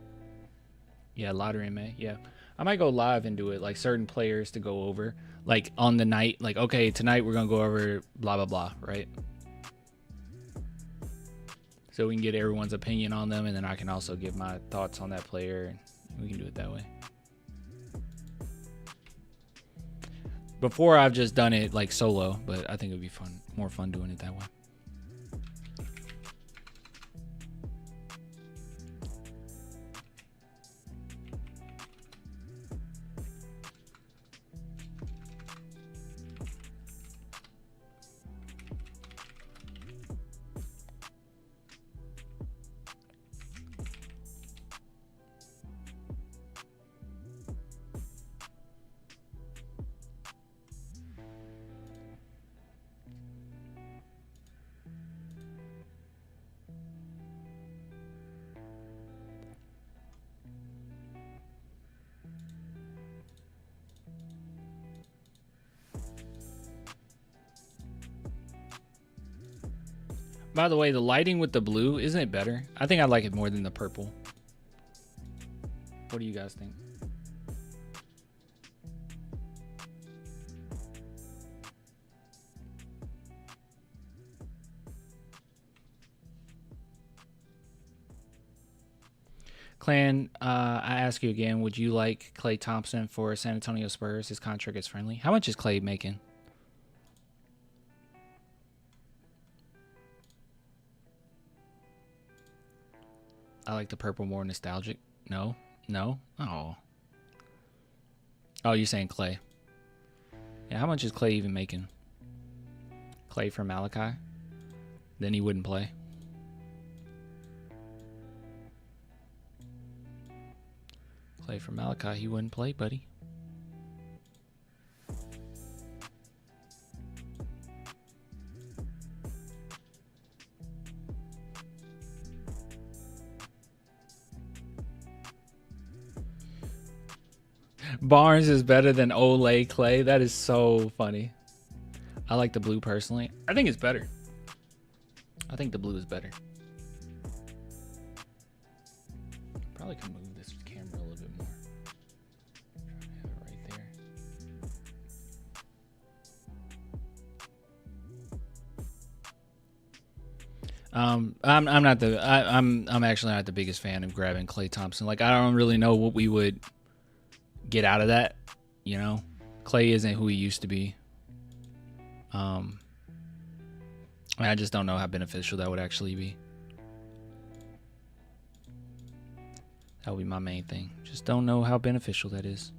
Yeah, lottery in May. Yeah. I might go live and do it, like certain players to go over. Like on the night, like, okay, tonight we're going to go over blah, blah, blah, right? So we can get everyone's opinion on them, and then I can also give my thoughts on that player, and we can do it that way. Before I've just done it like solo, but I think it would be fun, more fun doing it that way. By the way, the lighting with the blue, isn't it better? I think I like it more than the purple. What do you guys think? Clan, I ask you again, would you like Klay Thompson for San Antonio Spurs? His contract is friendly. How much is Klay making? I like the purple more nostalgic. No? No? Oh. Oh, you're saying Klay. Yeah, how much is Klay even making? Klay for Malachi? Then he wouldn't play. Klay for Malachi, he wouldn't play, buddy. Barnes is better than Olay Klay. That is so funny. I like the blue personally. I think it's better. I think the blue is better. Probably can move this camera a little bit more. Try to have it right there. I'm actually not the biggest fan of grabbing Klay Thompson. Like, I don't really know what we would get out of that, you know. Klay isn't who he used to be. I just don't know how beneficial that would actually be. That would be my main thing. Just don't know how beneficial that is.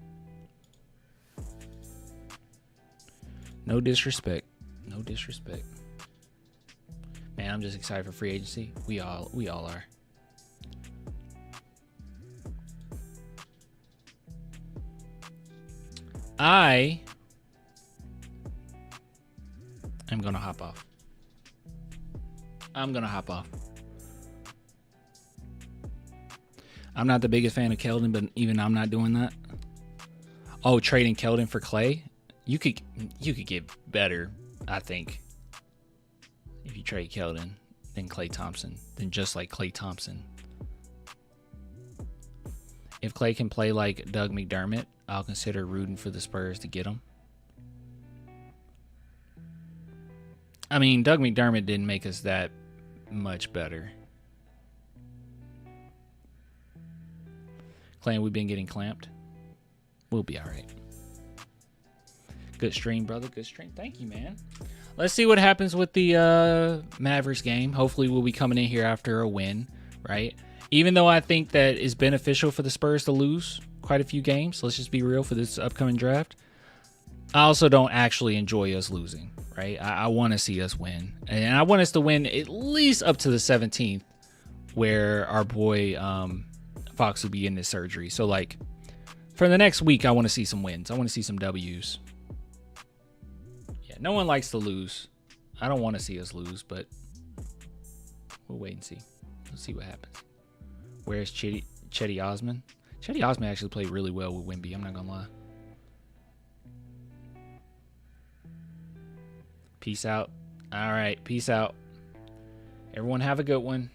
No disrespect. No disrespect. Man, I'm just excited for free agency. We all are. I am gonna hop off. I'm not the biggest fan of Keldon, but even I'm not doing that. Oh, trading Keldon for Klay? You could get better, I think, if you trade Keldon than Klay Thompson, than just like Klay Thompson. If Clay can play like Doug McDermott, I'll consider rooting for the Spurs to get him. I mean, Doug McDermott didn't make us that much better. Clay, we've been getting clamped. We'll be all right. Good stream, brother. Good stream. Thank you, man. Let's see what happens with the Mavericks game. Hopefully we'll be coming in here after a win, right? Even though I think that it's beneficial for the Spurs to lose quite a few games, let's just be real for this upcoming draft. I also don't actually enjoy us losing, right? I want to see us win. And I want us to win at least up to the 17th, where our boy Fox will be in this surgery. So, like, for the next week, I want to see some wins. I want to see some W's. Yeah, no one likes to lose. I don't want to see us lose, but we'll wait and see. Let's see what happens. Where's Chetty Osman? Chetty Osman actually played really well with Wemby. I'm not going to lie. Peace out. All right. Peace out. Everyone have a good one.